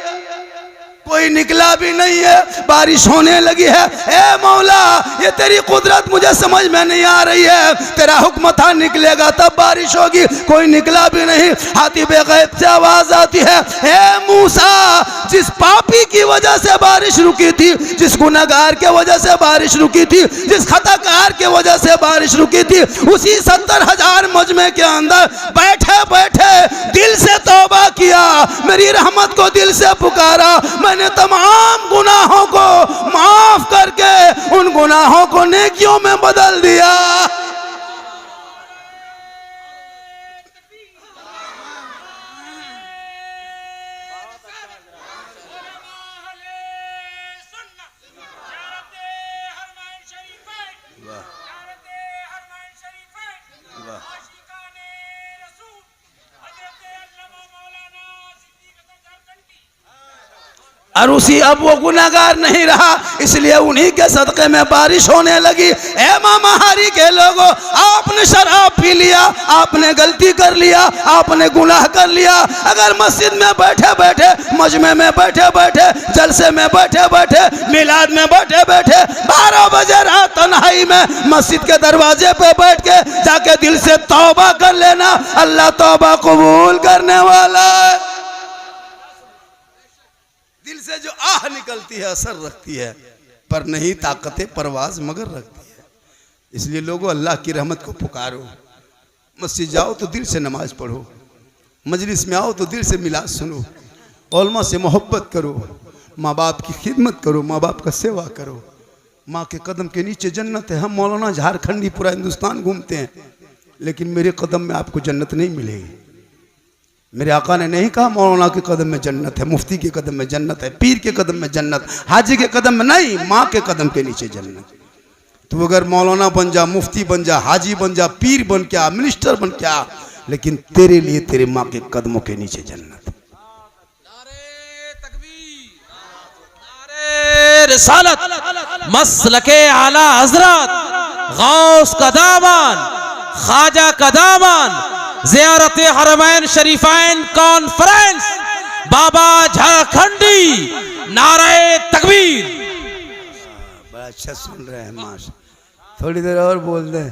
कोई निकला भी नहीं है, बारिश होने लगी है। ए मौला ये तेरी कुदरत मुझे समझ में नहीं आ रही है, तेरा हुक्म था निकलेगा तब बारिश होगी, कोई निकला भी नहीं। हाथी बेगैब से आवाज आती है, ए मूसा जिस पापी की वजह से बारिश रुकी थी, जिस गुनहगार के वजह से बारिश रुकी थी, जिस खताकार के वजह से बारिश रुकी थी, उसी 70,000 मजमे के अंदर बैठे बैठे दिल से तौबा किया, मेरी रहमत को दिल से पुकारा, मैंने तमाम गुनाहों को माफ करके उन गुनाहों को नेकियों में बदल दिया। और उसी अब वो गुनाहगार नहीं रहा, इसलिए उन्हीं के सदक़े में बारिश होने लगी। ए मामाहारी के लोगों, आपने शराब पी लिया, आपने गलती कर लिया, आपने गुनाह कर लिया। अगर मस्जिद में बैठे बैठे, मजमे में बैठे बैठे, जलसे में बैठे बैठे, मिलाद में बैठे बैठे, 12 बजे रात तन्हाई में मस्जिद के दरवाजे पे बैठ के जाके दिल से तौबा कर लेना, अल्लाह तौबा कबूल करने वाला है। दिल से जो आह निकलती है असर रखती है, पर नहीं ताकत परवाज मगर रखती है। इसलिए लोगों, अल्लाह की रहमत को पुकारो। मस्जिद जाओ तो दिल से नमाज पढ़ो, मजलिस में आओ तो दिल से मिलाद सुनो, उलमा से मोहब्बत करो, माँ बाप की खिदमत करो, माँ बाप का सेवा करो। माँ के कदम के नीचे जन्नत है। हम मौलाना झारखंडी पूरा हिंदुस्तान घूमते हैं, लेकिन मेरे कदम में आपको जन्नत नहीं मिलेगी। मेरे आका ने नहीं कहा मौलाना के कदम में जन्नत है, मुफ्ती के कदम में जन्नत है, पीर के कदम में जन्नत, हाजी के कदम में नहीं, माँ के कदम के नीचे जन्नत। तो अगर मौलाना बन जा, मुफ्ती बन जा, हाजी बन जा, पीर बन के आ, मिनिस्टर बन के आ, लेकिन तेरे लिए तेरे माँ के कदमों के नीचे जन्नत। नारे तकबीर, नारे रिसालत, मसलके आला हजरत, गौस का दामन, ख्वाजा का दामन, ज़ियारत हरमैन शरीफैन कॉन्फ्रेंस, बाबा झारखंडी, नारे तकबीर। बड़ा अच्छा सुन रहे हैं माशा, थोड़ी देर और बोल दें,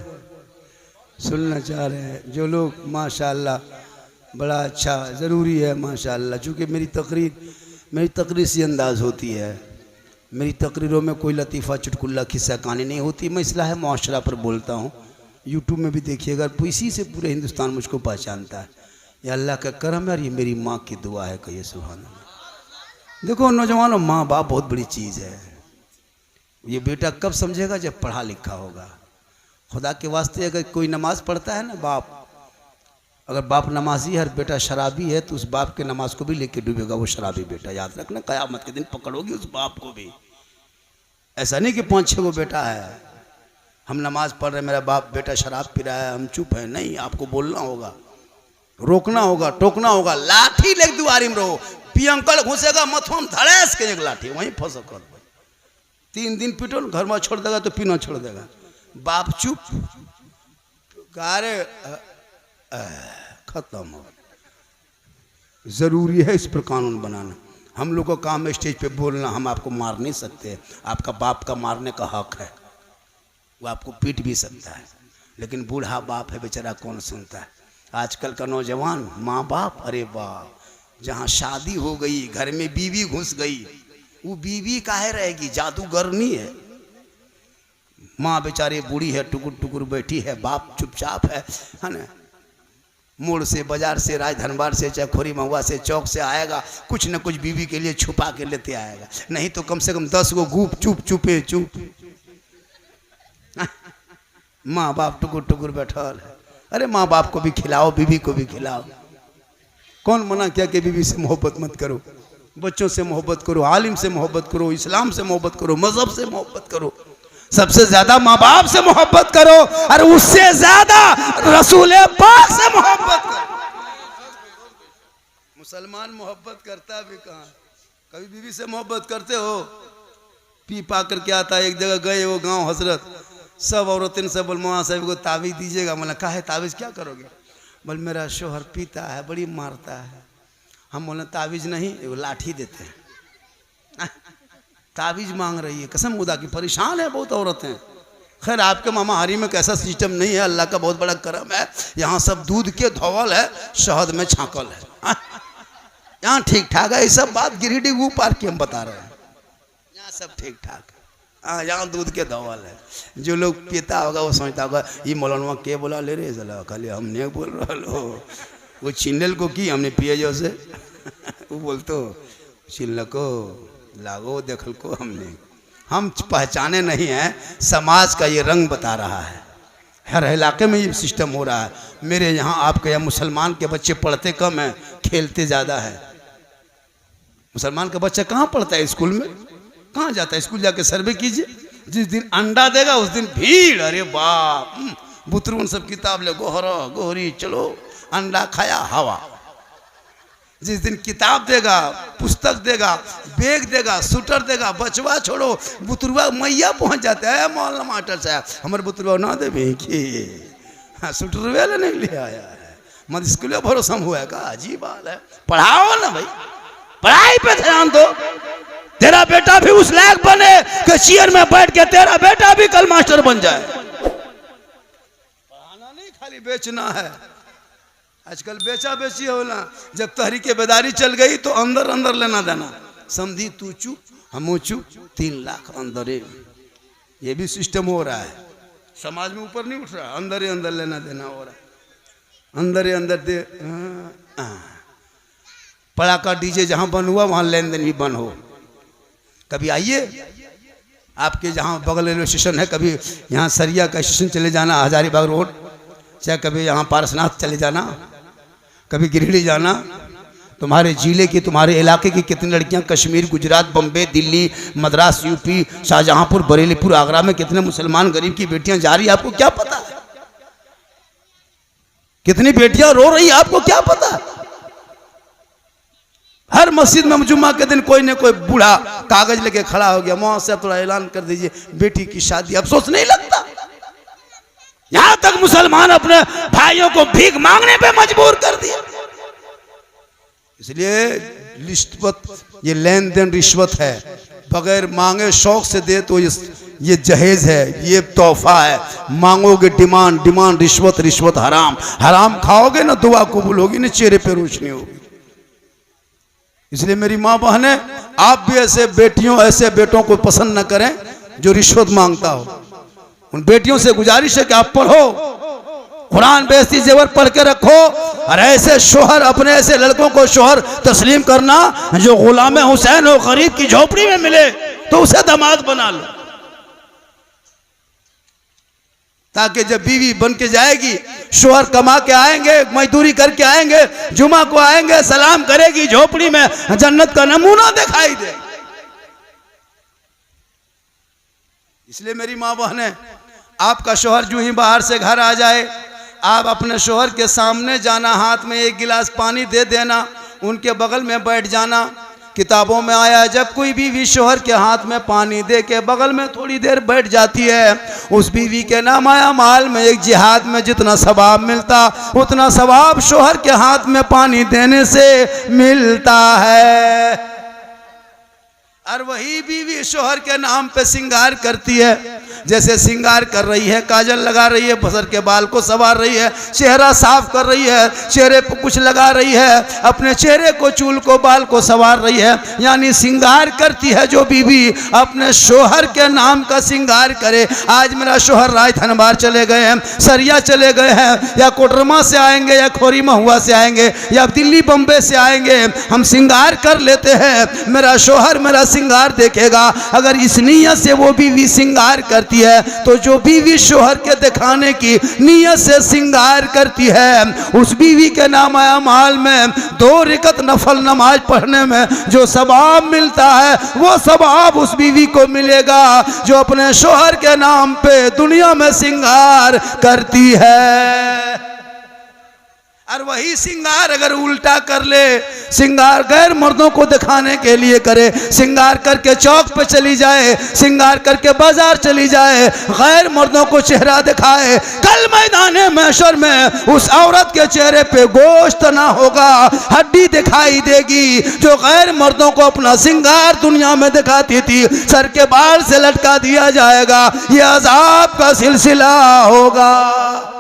सुनना चाह रहे हैं जो लोग। माशाअल्लाह बड़ा अच्छा, ज़रूरी है माशाअल्लाह। चूँकि मेरी तकरीर सी अंदाज़ होती है, मेरी तकरीरों में कोई लतीफ़ा चुटकुल्ला किस्सा कहानी नहीं होती। मैं इस्लाह मुआशरा पर बोलता हूँ। यूट्यूब में भी देखिएगा, इसी से पूरे हिंदुस्तान मुझको पहचानता है। ये अल्लाह का करम है और ये मेरी माँ की दुआ है। कहिए सुभान अल्लाह। देखो नौजवानों, माँ बाप बहुत बड़ी चीज़ है। ये बेटा कब समझेगा? जब पढ़ा लिखा होगा। खुदा के वास्ते अगर कोई नमाज पढ़ता है ना बाप, अगर बाप नमाजी है और बेटा शराबी है, तो उस बाप के नमाज को भी लेके डूबेगा वो शराबी बेटा। याद रखना, क़यामत के दिन पकड़ोगी उस बाप को भी। ऐसा नहीं कि 5-6 गो बेटा है, हम नमाज पढ़ रहे, मेरा बाप बेटा शराब पी रहा है, हम चुप हैं। नहीं, आपको बोलना होगा, रोकना होगा, टोकना होगा। लाठी लेके दुआरी में रहो, पियंकल घुसेगा मथुआ में धड़ेस के एक लाठी वहीं फंस कर 3 दिन पीटो, घर में छोड़ देगा तो पीना छोड़ देगा। बाप चुप, गारे खत्म हो। जरूरी है इस पर कानून बनाना। हम लोग का काम है स्टेज पे बोलना, हम आपको मार नहीं सकते। आपका बाप का मारने का हक है, वो आपको पीट भी सकता है, लेकिन बूढ़ा बाप है बेचारा, कौन सुनता है। आजकल का नौजवान माँ बाप, अरे बाप, जहाँ शादी हो गई, घर में बीवी घुस गई, वो बीवी काहे रहेगी? जादूगर नहीं है। माँ बेचारी बूढ़ी है, टुकुर टुकुर बैठी है, बाप चुपचाप है ना। मोड़ से, बाजार से, राजधनबार से, चाहे खोरी महुआ से, चौक से आएगा, कुछ न कुछ बीवी के लिए छुपा के लेते आएगा। नहीं तो कम से कम 10 गो गुप चुप चुपे चुप। माँ बाप टुकुर टुकुर बैठल है। अरे माँ बाप को भी खिलाओ, बीवी को भी खिलाओ। कौन मना किया कि बीवी से मोहब्बत मत करो? बच्चों से मोहब्बत करो, आलिम से मोहब्बत करो, इस्लाम से मोहब्बत करो, मजहब से मोहब्बत करो, सबसे ज्यादा माँ बाप से मोहब्बत करो, और उससे ज्यादा रसूल पाक से मोहब्बत करो। मुसलमान मोहब्बत करता भी कहाँ? कभी बीवी से मोहब्बत करते हो? पी पा करके आता है, एक जगह गए वो गांव हजरत, सब औरतें सब बोल मौलाना साहब को तावीज़ दीजिएगा। मैंने कहा है तावीज़ क्या करोगे? बोल मेरा शोहर पीता है, बड़ी मारता है। हम बोले तावीज़ नहीं, वो लाठी देते हैं। तावीज़ मांग रही है, कसम खुदा की, परेशान है बहुत औरतें। खैर आपके मामा हरी में कैसा सिस्टम नहीं है, अल्लाह का बहुत बड़ा करम है। यहाँ सब दूध के धोवल है, शहद में छाकल है। यहाँ ठीक ठाक है। ये सब बात गिरिडीह गू पार की हम बता रहे हैं, यहाँ सब ठीक ठाक है। हाँ, यहाँ दूध के धोवल है। जो लोग पीता होगा वो सोचता होगा ये मौलाना के बोला ले रहे जला, खाली हमने बोल रहा हो। वो चिन्नल को की हमने पिए जो से वो बोलते चिल्ल को लागो देखल को हमने, हम पहचाने नहीं हैं। समाज का ये रंग बता रहा है, हर इलाके में ये सिस्टम हो रहा है। मेरे यहाँ आपके यहाँ मुसलमान के बच्चे पढ़ते कम हैं, खेलते ज़्यादा है। मुसलमान का बच्चा कहाँ पढ़ता है? स्कूल में कहाँ जाता है? स्कूल जाके सर्वे कीजिए, जिस दिन अंडा देगा उस दिन भीड़। अरे बाप, बुतरून सब किताब ले, गोहरा गोहरी, चलो अंडा खाया हवा। जिस दिन किताब देगा, पुस्तक देगा, बैग देगा, स्वेटर देगा, बचवा छोड़ो बुतरुआ मैया पहुंच जाता है। मौलाना मास्टर साहब हमारे बुतरुआ ना देवे कि हाँ स्वेटर वाले नहीं ले आया है, मत स्कूल भरोसा हुआ है का? अजीब बात है। पढ़ाओ ना भाई, पढ़ाई पे ध्यान दो। तेरा बेटा भी उस लायक बने कि चेयर में बैठ के तेरा बेटा भी कल मास्टर बन जाए। पढ़ाना नहीं खाली बेचना है। आजकल बेचा बेची हो ना। जब तहरीके बेदारी चल गई तो अंदर अंदर लेना देना, समझी तू चुप हम चुप, 3 लाख अंदर। ये भी सिस्टम हो रहा है। समाज में ऊपर नहीं उठ रहा, अंदर ही अंदर लेना देना हो रहा है। अंदर ही अंदर दे। पड़ाका डीजे जहां बंद हुआ वहां लेन देन भी बंद हो। कभी आइए आपके जहां बगल रेलवे स्टेशन है, कभी यहाँ सरिया का स्टेशन चले जाना, हजारीबाग रोड, चाहे कभी यहाँ पारसनाथ चले जाना, कभी गिरिडीह जाना। तुम्हारे जिले की, तुम्हारे इलाके की कितनी लड़कियां कश्मीर, गुजरात, बम्बे, दिल्ली, मद्रास, यूपी, शाहजहांपुर, बरेलीपुर, आगरा में कितने मुसलमान गरीब की बेटियां जा रही है, आपको क्या पता है? कितनी बेटियां रो रही है, आपको क्या पता है? हर मस्जिद में जुम्मा के दिन कोई न कोई बूढ़ा कागज लेके खड़ा हो गया, वहां से थोड़ा ऐलान कर दीजिए बेटी की शादी। अफसोस नहीं लगता? यहां तक मुसलमान अपने भाइयों को भीख मांगने पे मजबूर कर दिया। इसलिए रिश्वत, ये लेन देन रिश्वत है। बगैर मांगे शौक से दे तो ये जहेज है, ये तोहफा है। मांगोगे डिमांड, डिमांड रिश्वत, रिश्वत हराम, हराम खाओगे ना दुआ कबूल होगी ना चेहरे पे रोशनी होगी। इसलिए मेरी माँ बहने, आप भी ऐसे बेटियों, ऐसे बेटों को पसंद न करें जो रिश्वत मांगता हो। उन बेटियों से गुजारिश है कि आप पढ़ो, कुरान बेइज्जती जेवर पढ़ के रखो, और ऐसे शोहर, अपने ऐसे लड़कों को शोहर तस्लीम करना जो गुलाम हुसैन हो, गरीब की झोपड़ी में मिले तो उसे दामाद बना लो, ताकि जब बीवी बन के जाएगी, शोहर कमा के आएंगे, मजदूरी करके आएंगे, जुमा को आएंगे, सलाम करेगी, झोपड़ी में जन्नत का नमूना दिखाई दे। इसलिए मेरी माँ बहने, आपका शोहर जो ही बाहर से घर आ जाए, आप अपने शोहर के सामने जाना, हाथ में 1 गिलास पानी दे देना, उनके बगल में बैठ जाना। किताबों में आया है, जब कोई बीवी शोहर के हाथ में पानी दे के बगल में थोड़ी देर बैठ जाती है, उस बीवी के नाम आया माल में एक जिहाद में जितना सवाब मिलता, उतना सवाब शोहर के हाथ में पानी देने से मिलता है। और वही बीवी शोहर के नाम पे सिंगार करती है, जैसे सिंगार कर रही है, काजल लगा रही है, बसर के बाल को संवार रही है, चेहरा साफ कर रही है, चेहरे पर कुछ लगा रही है, अपने चेहरे को, चूल को, बाल को संवार रही है, यानी सिंगार करती है जो बीवी अपने शोहर के नाम का सिंगार करे। आज मेरा शोहर राय धनबार चले गए हैं, सरिया चले गए हैं, या कोटरमा से आएंगे, या खोरी महुआ से आएंगे, या दिल्ली बम्बे से आएंगे, हम सिंगार कर लेते हैं, मेरा शोहर मेरा सिंगार देखेगा। अगर इस नीयत से वो बीवी सिंगार करती है, तो जो बीवी शोहर के दिखाने की नीयत से सिंगार करती है, उस बीवी के नाम अमाल में 2 रकात नफल नमाज पढ़ने में जो सवाब मिलता है, वो सवाब उस बीवी को मिलेगा जो अपने शोहर के नाम पे दुनिया में सिंगार करती है। और वही सिंगार अगर उल्टा कर ले, सिंगार गैर मर्दों को दिखाने के लिए करे, सिंगार करके चौक पे चली जाए, सिंगार करके बाजार चली जाए, गैर मर्दों को चेहरा दिखाए, कल मैदान महशर में उस औरत के चेहरे पे गोश्त ना होगा, हड्डी दिखाई देगी। जो गैर मर्दों को अपना सिंगार दुनिया में दिखाती थी, सर के बाल से लटका दिया जाएगा, ये अजाब का सिलसिला होगा।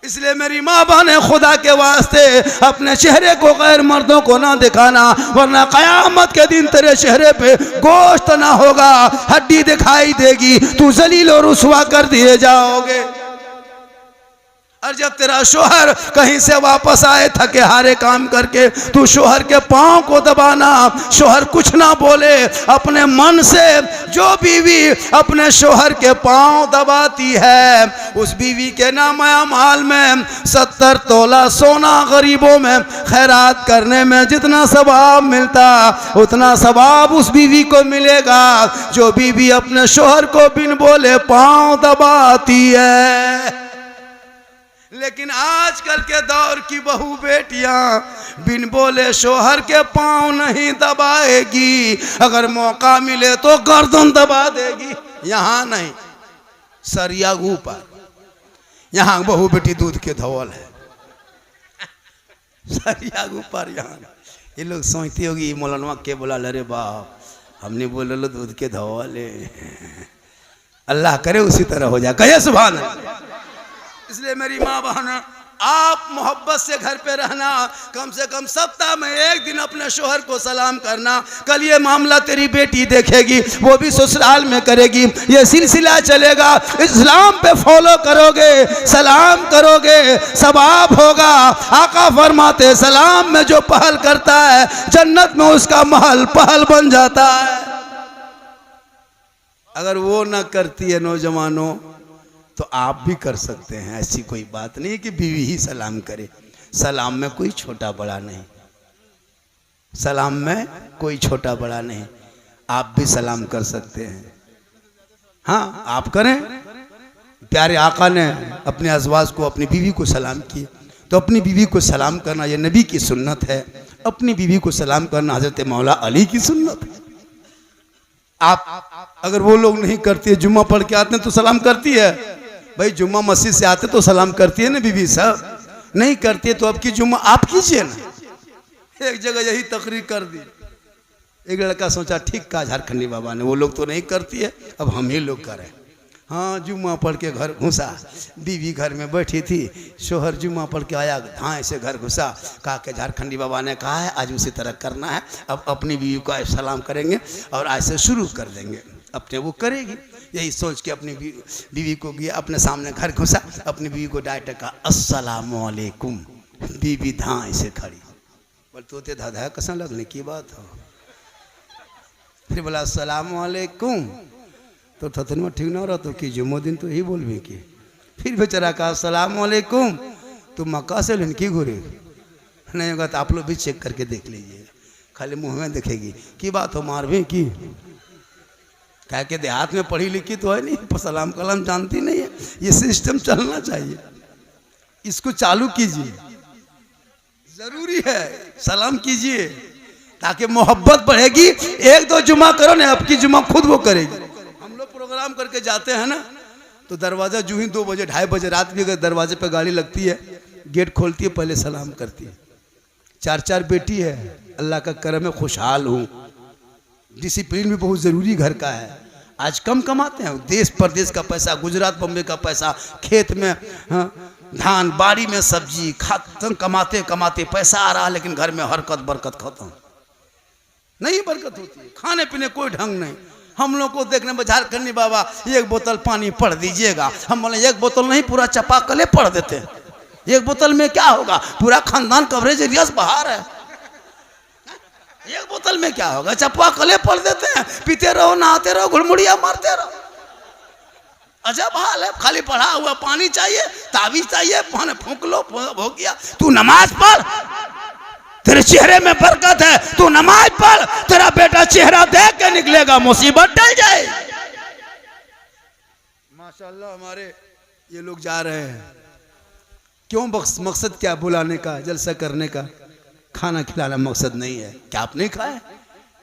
इसलिए मेरी माँ बहने, खुदा के वास्ते अपने चेहरे को गैर मर्दों को ना दिखाना, वरना कयामत के दिन तेरे चेहरे पे गोश्त ना होगा, हड्डी दिखाई देगी, तू जलील और रुसवा कर दिए जाओगे। और जब तेरा शोहर कहीं से वापस आए थके हारे काम करके, तू शोहर के पांव को दबाना, शोहर कुछ ना बोले, अपने मन से जो बीवी अपने शोहर के पांव दबाती है, उस बीवी के नाम अमाल में 70 तोला सोना गरीबों में खैरात करने में जितना सवाब मिलता, उतना सवाब उस बीवी को मिलेगा जो बीवी अपने शोहर को बिन बोले पांव दबाती है। लेकिन आजकल के दौर की बहू बेटियां बिन बोले शोहर के पाँव नहीं दबाएगी, अगर मौका मिले तो गर्दन दबा देगी। यहाँ नहीं, सरिया ऊपर, यहाँ बहू बेटी दूध के धवल है, सरिया ऊपर यहाँ। ये लोग सोचती होगी मौलाना के बोला, अरे बाप हमने बोले लो दूध के धवल है। अल्लाह करे उसी तरह हो जाए, कहे सुभान अल्लाह। इसलिए मेरी माँ बहन, आप मोहब्बत से घर पे रहना, कम से कम सप्ताह में एक दिन अपने शोहर को सलाम करना। कल ये मामला तेरी बेटी देखेगी, वो भी ससुराल में करेगी, ये सिलसिला चलेगा। इस्लाम पे फॉलो करोगे, सलाम करोगे, सवाब होगा। आका फरमाते सलाम में जो पहल करता है जन्नत में उसका महल पहल बन जाता है। अगर वो ना करती है नौजवानों तो आप भी कर सकते हैं। ऐसी कोई बात नहीं है कि बीवी ही सलाम करे। सलाम में कोई छोटा बड़ा नहीं, सलाम में कोई छोटा बड़ा नहीं, आप भी सलाम कर सकते हैं। हाँ आप करें। प्यारे आका ने अपने अज़वाज को, अपनी बीवी को सलाम किए, तो अपनी बीवी को सलाम करना ये नबी की सुन्नत है। अपनी बीवी को सलाम करना हज़रत मौला अली की सुन्नत है। आप अगर वो लोग नहीं करती है, जुम्मा पढ़ के आते हैं तो सलाम करती है भाई, जुम्मा मस्जिद से आते तो सलाम करती है ना बीवी साहब। नहीं करती है तो अब की जुम्मा आप कीजिए ना। एक जगह यही तकरीर कर दी, एक लड़का सोचा ठीक कहा झारखंडी बाबा ने, वो लोग तो नहीं करती है अब हम ही लोग करें। हाँ जुम्मा पढ़ के घर घुसा, बीवी घर में बैठी थी, शोहर जुम्मा पढ़ के आया, धाए से घर घुसा, कहा कि झारखंडी बाबा ने कहा है आज उसी तरह करना है, अब अपनी बीवी को आज सलाम करेंगे और आज से शुरू कर देंगे। अपने वो करेगी, यही सोच के अपनी बीवी को गया, अपने सामने घर घुसा, अपनी बीवी को डायरेक्ट कहा अस्सलामु अलैकुम। बीवी धाए से खड़ी, बोल तोते धाधा कसा लगने की बात हो। फिर बोला अस्सलामु अलैकुम, तो थतन में ठीक ना रहा तो कि जुम्मो दिन तो यही बोल भी कि। फिर बेचारा कहा अस्सलामु अलैकुम, तो मक्का से लनकी घुरे नहीं होगा तो आप लोग भी चेक करके देख लीजिए, खाली मुंह में देखेगी की बात हो मार भी की। क्या के देहात में पढ़ी लिखी तो है नहीं, सलाम कलाम जानती नहीं है। ये सिस्टम चलना चाहिए, इसको चालू कीजिए, जरूरी है सलाम कीजिए ताकि मोहब्बत बढ़ेगी। एक दो जुमा करो ना, आपकी जुमा खुद वो करेगी। हम लोग प्रोग्राम करके जाते हैं ना तो दरवाज़ा जो ही 2 बजे 2:30 बजे रात भी अगर दरवाजे पे गाड़ी लगती है, गेट खोलती है, पहले सलाम करती है। 4 बेटी है, अल्लाह का करम है, खुशहाल हूँ। डिसिप्लिन भी बहुत ज़रूरी घर का है। आज कम कमाते हैं, देश परदेश का पैसा, गुजरात बम्बे का पैसा, खेत में धान, बाड़ी में सब्जी, खाते कमाते कमाते पैसा आ रहा है, लेकिन घर में हरकत बरकत खत्म नहीं, बरकत होती है, खाने पीने कोई ढंग नहीं। हम लोग को देखने में झारखंडी बाबा 1 बोतल पानी पढ़ दीजिएगा, हम बोले 1 बोतल नहीं पूरा चपाकले पढ़ देते हैं। 1 बोतल में क्या होगा, पूरा खानदान कवरेज रियाज बाहर है। 1 बोतल में क्या होगा, चपाकले पढ़ देते हैं, पीते रहो, नहाते रहो, घुड़मुड़िया मारते रहो। अजब हाल है, खाली पढ़ा हुआ पानी चाहिए, ताबीज चाहिए, पानी फूंक लो, हो गया। तू नमाज पढ़, तेरे चेहरे में बरकत है, तू नमाज पढ़, तेरा बेटा चेहरा देख के निकलेगा, मुसीबत टल जाए। माशाल्लाह हमारे ये लोग जा रहे हैं, क्यों? मकसद क्या बुलाने का, जलसा करने का, खाना खिलाना मकसद नहीं है। क्या आप नहीं खाए?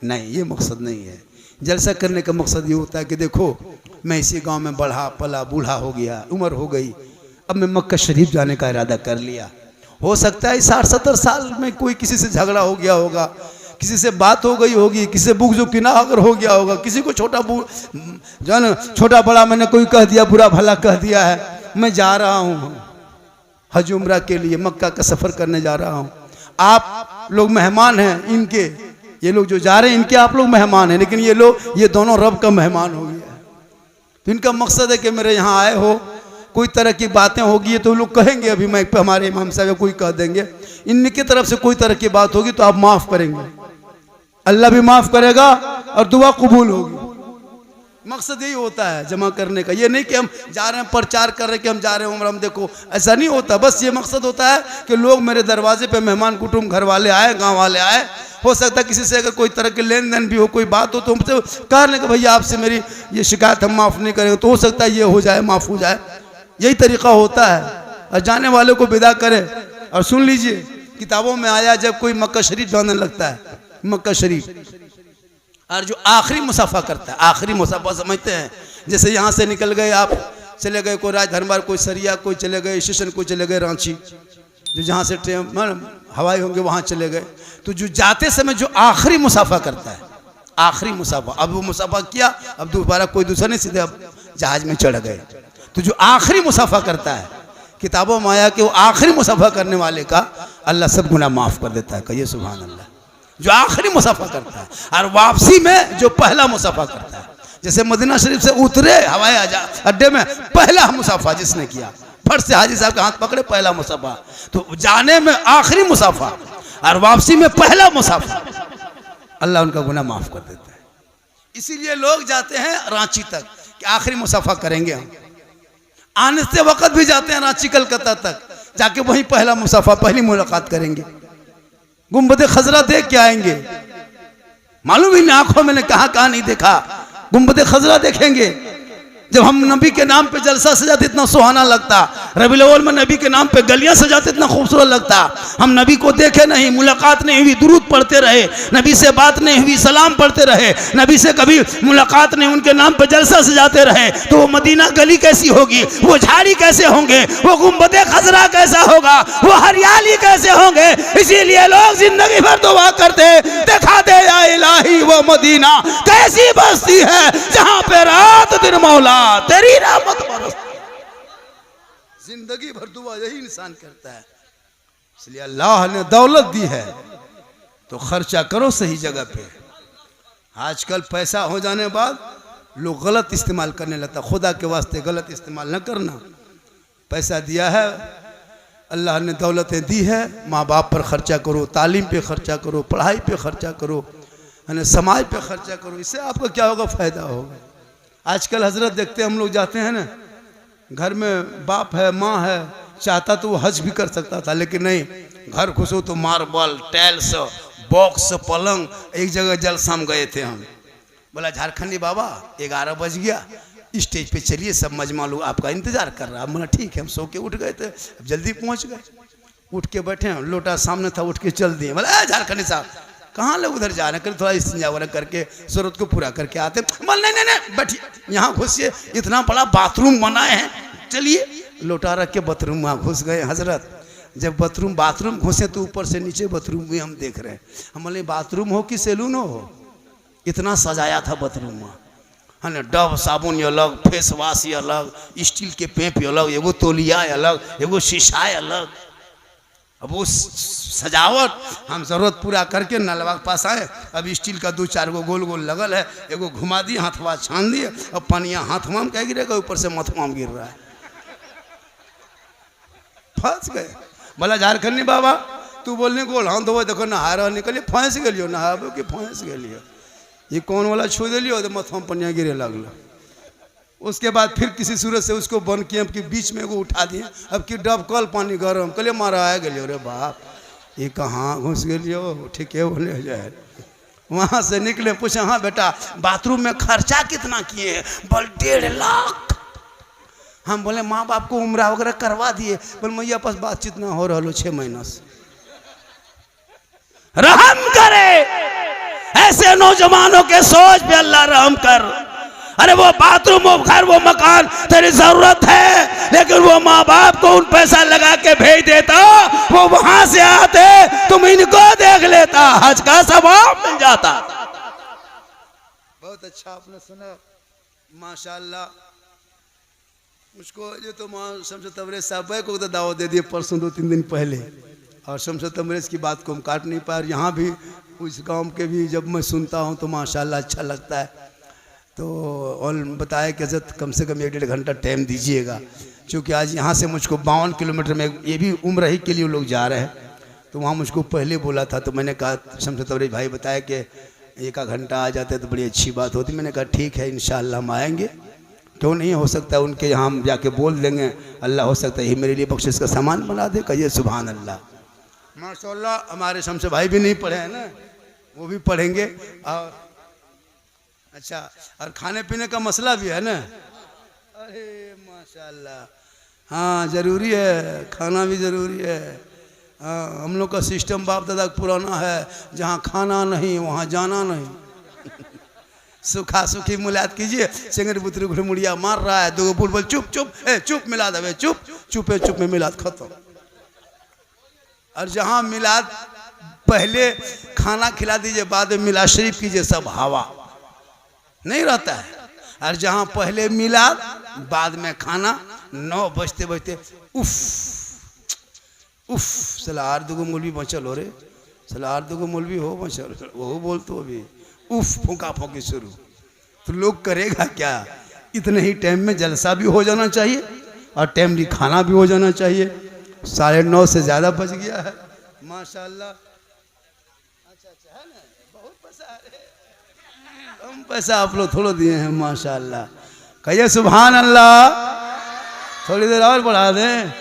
नहीं, ये मकसद नहीं है। जलसा करने का मकसद ये होता है कि देखो मैं इसी गांव में बढ़ा पला, बूढ़ा हो गया, उम्र हो गई, अब मैं मक्का शरीफ जाने का इरादा कर लिया। हो सकता है 60-70 साल में कोई किसी से झगड़ा हो गया होगा, किसी से बात हो गई होगी, किसी से बुग़्ज़ किना अगर हो गया होगा, किसी को छोटा बड़ा मैंने कोई कह दिया, बुरा भला कह दिया है। मैं जा रहा हूँ हज उम्रा के लिए, मक्का का सफ़र करने जा रहा हूँ। आप लोग मेहमान हैं इनके, ये लोग जो जा रहे हैं इनके आप लोग मेहमान हैं, लेकिन ये दोनों रब का मेहमान हो गया। तो इनका मकसद है कि मेरे यहाँ आए हो, कोई तरह की बातें होगी तो लोग कहेंगे, अभी मैं हमारे इमाम साहब कोई कह देंगे, इनकी तरफ से कोई तरह की बात होगी तो आप माफ़ करेंगे, अल्लाह भी माफ़ करेगा और दुआ कबूल होगी। मकसद यही होता है जमा करने का। ये नहीं कि हम जा रहे हैं प्रचार कर रहे हैं कि हम जा रहे हैं उम्र, हम देखो, ऐसा नहीं होता। बस ये मकसद होता है कि लोग मेरे दरवाजे पे मेहमान कुटुंब घर वाले आए, गांव वाले आए। हो सकता है किसी से अगर कोई तरह के लेन देन भी हो, कोई बात हो, तो हमसे कह लें कि भैया आपसे मेरी ये शिकायत हम माफ़ नहीं करेंगे, तो हो सकता है ये हो जाए, माफ़ हो जाए। यही तरीका होता है। और जाने वाले को विदा करें। और सुन लीजिए, किताबों में आया जब कोई मक्का शरीफ जाने लगता है, मक्का शरीफ, और जो आखिरी मुसाफा करता है, आखिरी मुसाफा समझते हैं, जैसे यहाँ से निकल गए आप, चले गए कोई राजधनबार, कोई सरिया, कोई चले गए स्टेशन, कोई चले गए रांची, जो जहाँ से ट्रेन हवाई होंगे वहाँ चले गए, तो जो जाते समय जो आखिरी मुसाफा करता है, आखिरी मुसाफा, अब वो मुसाफा किया, अब दोबारा कोई दूसरा नहीं, सीधे अब जहाज में चढ़ गए, तो जो आखिरी मुसाफा करता है, किताबों में आया कि वो आखिरी मुसाफा करने वाले का अल्लाह सब गुनाह माफ़ कर देता है। कहिए सुभान अल्लाह। जो आखिरी मुसाफा करता है, और वापसी में जो पहला मुसाफा करता है, जैसे मदीना शरीफ से उतरे हवाई अड्डे में, पहला मुसाफा जिसने किया, फट से हाजी साहब के हाथ पकड़े, पहला मुसाफा, तो जाने में आखिरी मुसाफा और वापसी में पहला मुसाफा, अल्लाह उनका गुनाह माफ़ कर देता है। इसीलिए लोग जाते हैं रांची तक कि आखिरी मुसाफा करेंगे हम, आने से वक्त भी जाते हैं रांची कलकत्ता तक, जाके वहीं पहला मुसाफा, पहली मुलाकात करेंगे, गुंबद खजरा देख के आएंगे। मालूम ही नहीं आंखों मैंने कहाँ कहाँ नहीं देखा, गुंबद खजरा देखेंगे। जब हम नबी के नाम पे जलसा सजाते इतना सुहाना लगता, रबीउल अव्वल में नबी के नाम पे गलियां सजाते इतना खूबसूरत लगता। हम नबी को देखे नहीं, मुलाकात नहीं हुई, दुरूद पढ़ते रहे, नबी से बात नहीं हुई, सलाम पढ़ते रहे, नबी से कभी मुलाकात नहीं, उनके नाम पे जलसा सजाते रहे, तो वो मदीना गली कैसी होगी, वो झाड़ी कैसे होंगे, वो गुंबद खजरा कैसा होगा, वो हरियाली कैसे होंगे। इसीलिए लोग जिंदगी भर दुआ करते, दिखा दे या इलाही वो मदीना कैसी बस्ती है जहां पे रात दिन मौला तेरी रहमत बरसती। जिंदगी भर दुआ यही इंसान करता है। इसलिए अल्लाह ने दौलत दी है तो खर्चा करो सही जगह पे। आजकल पैसा हो जाने के बाद लोग गलत इस्तेमाल करने लगता, खुदा के वास्ते गलत इस्तेमाल न करना। पैसा दिया है, अल्लाह ने दौलतें दी है, माँ बाप पर खर्चा करो, तालीम पे खर्चा करो, पढ़ाई पे खर्चा करो, समाज पे खर्चा करो, इससे आपका क्या होगा, फायदा होगा। आजकल हजरत देखते हम लोग जाते हैं ना, घर में बाप है, माँ है, चाहता तो वो हज भी कर सकता था, लेकिन नहीं, घर घुसो तो मार्बल, टाइल्स, बॉक्स, पलंग, एक जगह जलसा में गए थे हम, बोला झारखंडी बाबा 11 बज गया, स्टेज पे चलिए, सब मजमा लोग आपका इंतजार कर रहा है। बोला ठीक है, हम सो के उठ गए थे, अब जल्दी पहुंच गए, उठ के बैठे, लोटा सामने था, उठ के चल दिए। बोला झारखंडी साहब कहाँ लोग उधर जा रहे हैं, थोड़ा इस्तिंजा वगैरह करके जरूरत को पूरा करके आते। बोल नहीं नहीं नहीं बैठिए, यहाँ घुसिए, इतना बड़ा बाथरूम बनाए हैं, चलिए। लोटा रख के बाथरूम वहाँ घुस गए हजरत। जब बाथरूम घुसे तो ऊपर से नीचे बाथरूम भी हम देख रहे हैं। हम बोले बाथरूम हो कि सैलून हो, इतना सजाया था बाथरूम में, है ना, डब साबुन अलग, फेस वाश अलग, स्टील के पेप अलग, एगो तौलिया अलग, एगो शीशा अलग। अब वो सजावट हम जरूरत पूरा करके नलवा के पास आए, अब स्टील का 2-4 गो गोल गोल लगल है, एगो घुमा दिए, हाथवा छान दिए, अब पानिया हाथवा में क्या गिरेगा, ऊपर से मथवा में गिर रहा है, फंस गए। बोला झारखंडी बाबा तू बोलने गोल हाँ धोबे, देखो नहा रहा निकलिए, फंस गलियो, नहाबो कि फंस गलियो, ये कौन वाला छू दिलियो तो मथवा में पनिया गिरे लगल। उसके बाद फिर किसी सूरत से उसको बंद किए, अब कि बीच में वो उठा दिए, अब कि डबकल पानी गरम, कहलिए मारा आ गलियो रे बाप, ये कहाँ घुस गलियो, ठीक है बोले जाए। वहाँ से निकले, पूछे हाँ बेटा बाथरूम में खर्चा कितना किए हैं, बोल 1.5 लाख। हम बोले माँ बाप को उम्रा वगैरह करवा दिए, बोल मैया पास बातचीत ना हो रहा 6 महीना से। रहम करे ऐसे नौजवानों के सोच पे अल्लाह रहम कर। अरे वो बाथरूम, वो घर, वो मकान तेरी जरूरत है, लेकिन वो माँ बाप को उन पैसा लगा के भेज देता, वो वहां से आते तुम इनको देख लेता, हज का सवाब मिल जाता। बहुत अच्छा आपने सुना, माशाल्लाह। मुझको ये तो माँ शमशद तबरेज साहब को तो दावत दे दिए परसों 2-3 दिन पहले, और शमशद तबरेज की बात को हम काट नहीं पाए। यहाँ भी उस गांव के भी जब मैं सुनता हूँ तो माशाल्लाह अच्छा लगता है। तो और बताया कि हज़रत कम से कम 1-1.5 घंटा टाइम दीजिएगा, क्योंकि आज यहाँ से मुझको 52 किलोमीटर में, ये भी उम्र ही के लिए लोग जा रहे हैं, तो वहाँ मुझको पहले बोला था, तो मैंने कहा शमशद तबरेज भाई बताया कि 1 घंटा आ जाते तो बड़ी अच्छी बात होती। मैंने कहा ठीक है इंशाअल्लाह हम आएँगे, क्यों नहीं, हो सकता है उनके यहाँ हम जाके बोल देंगे, अल्लाह हो सकता है ये मेरे लिए बख्शिश का सामान बना दे। कहिए सुभान अल्लाह। माशाअल्लाह हमारे शमशद भाई भी नहीं पढ़े हैं ना, वो भी पढ़ेंगे। और अच्छा, और खाने पीने का मसला भी है ना, अरे माशाअल्लाह, हाँ ज़रूरी है, खाना भी ज़रूरी है, हम लोग का सिस्टम बाप दादा पुराना है, जहाँ खाना नहीं वहाँ जाना नहीं। सूखा सूखी मुलायत कीजिए, सिंगर बुतरू घुड़मुड़िया मार रहा है, दो बुलबुल चुप चुप चुप मिला दे, चुप चुपे चुप में मिलाद खत्म। और जहाँ मिलाद पहले खाना खिला दीजिए, बाद में मिलाद शरीफ कीजिए, सब हवा नहीं रहता है। और जहाँ पहले मिलाद बाद में खाना, 9 बजते बजते उफ उफ, सलार दुगो मौलवी बचल हो रे, सलार दुगो मौलवी हो बचल, वो बोल तो अभी उफ फूका फूकी शुरू। तो लोग करेगा क्या? इतने ही टाइम में जलसा भी हो जाना चाहिए और टाइमली खाना भी हो जाना चाहिए। 9:30 से ज़्यादा बज गया है माशाल्लाह। अच्छा है ना, बहुत पैसा है, कम पैसा आप लोग थोड़ा दिए हैं माशाल्लाह। कहिए सुभान अल्लाह। थोड़ी देर और बढ़ा दें।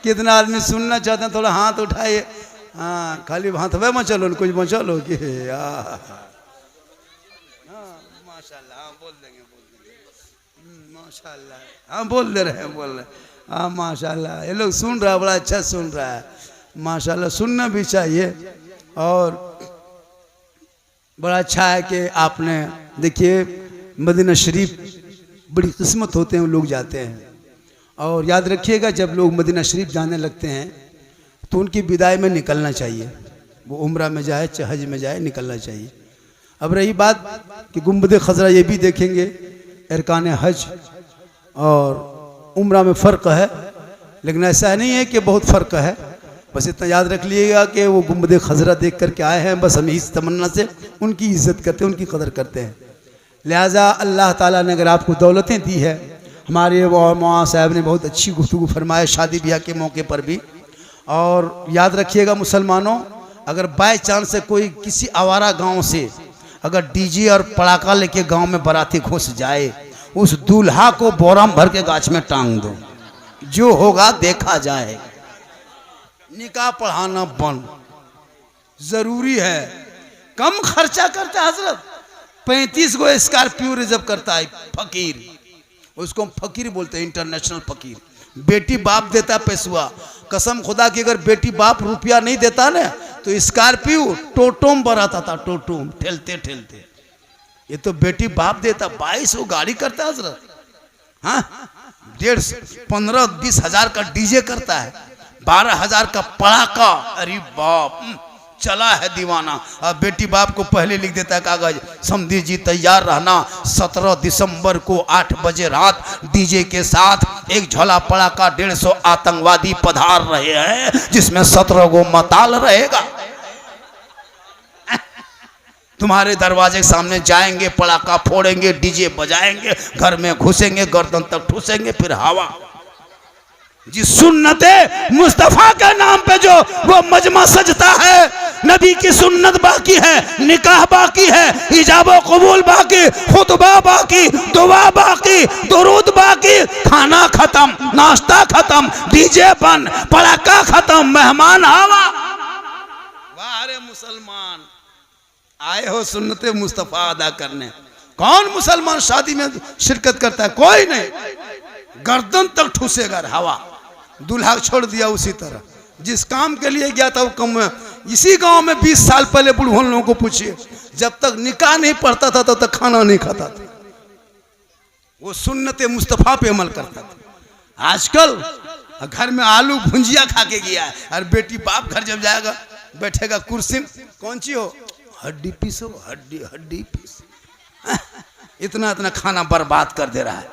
कितना आदमी सुनना चाहते हैं, थोड़ा हाथ उठाइए। हाँ, खाली हाथ में चलो, कुछ मचलो कि माशाल्लाह। हाँ बोल देंगे माशाल्लाह। हाँ बोल दे रहे हैं, बोल रहे। हाँ माशाल्लाह, ये लोग सुन रहा है, बड़ा अच्छा सुन रहा है माशाल्लाह। सुनना भी चाहिए। और बड़ा अच्छा है कि आपने देखिए मदीना शरीफ, बड़ी किस्मत होते हैं लोग जाते हैं। और याद रखिएगा, जब लोग मदीना शरीफ जाने लगते हैं तो उनकी विदाई में निकलना चाहिए। वो उम्रा में जाए चाहे हज में जाए, निकलना चाहिए। अब रही बात कि गुंबद खजरा, ये भी देखेंगे अरकान हज और उम्रा में फ़र्क है, लेकिन ऐसा नहीं है कि बहुत फ़र्क है। बस इतना याद रख लीजिएगा कि वो गुंबद खजरा देख करके आए हैं, बस हम इस तमन्ना से उनकी इज़्ज़त करते हैं, उनकी कदर करते हैं। लिहाजा अल्लाह ताला ने अगर आपको दौलतें दी है, हमारे मौलाना साहब ने बहुत अच्छी गुफ्तगू फरमाया शादी ब्याह के मौके पर भी। और याद रखिएगा मुसलमानों, अगर बाय चांस से कोई किसी आवारा गांव से अगर डीजे और पड़ाका लेके गांव में बाराती घुस जाए, उस दूल्हा को बोराम भर के गाछ में टांग दो, जो होगा देखा जाए। निकाह पढ़ाना बंद जरूरी है। कम खर्चा करता है हजरत, 35 गो स्कॉर्पियो रिजर्व करता है फकीर, उसको हम फकीर बोलते हैं, इंटरनेशनल फकीर। बेटी बाप देता पैसुआ, कसम खुदा की अगर बेटी बाप रुपया नहीं देता ना तो स्कॉर्पियो टोटोम बराता था, टोटोम ठेलते ठेलते। ये तो बेटी बाप देता, 22 वो गाड़ी करता है हजरत। हाँ, 1.5 15-20 हज़ार का डीजे करता है, 12,000 का पड़ाका। अरे बाप, चला है दीवाना। अब बेटी बाप को पहले लिख देता है कागज, समधी जी तैयार रहना, 17 दिसंबर को 8 बजे रात डीजे के साथ एक झोला पड़ाका 150 आतंकवादी पधार रहे हैं, जिसमें 17 गो मताल रहेगा। तुम्हारे दरवाजे के सामने जाएंगे, पड़ाका फोड़ेंगे, डीजे बजाएंगे, घर में घुसेंगे, गर्दन तक ठूसेंगे, फिर हवा। जिस सुन्नते मुस्तफा के नाम पे जो वो मजमा सजता है, नबी की सुन्नत बाकी है, निकाह बाकी है, इजाबो कबूल बाकी, खुतबा बाकी, दुआ बाकी, दुरूद बाकी, खाना खत्म, नाश्ता खत्म, डीजे बंद, पड़ाका खत्म, मेहमान हवा। वाह रे मुसलमान, आए हो सुन्नते मुस्तफा अदा करने। कौन मुसलमान शादी में शिरकत करता है? कोई नहीं, गर्दन तक ठूसेगा हवा। दूल्हा छोड़ दिया उसी तरह, जिस काम के लिए गया था वो कम में। इसी गांव में 20 साल पहले बुढ़वन लोगों को पूछिए, जब तक निकाह नहीं पढ़ता था तब तक खाना नहीं खाता था। वो सुन्नते मुस्तफा पे अमल करता था। आजकल घर में आलू भुंजिया खा के गया है, और बेटी बाप घर जब जाएगा बैठेगा कुर्सी में, कौन सी हो, हड्डी पीसो, हड्डी हड्डी पीस। इतना इतना खाना बर्बाद कर दे रहा है,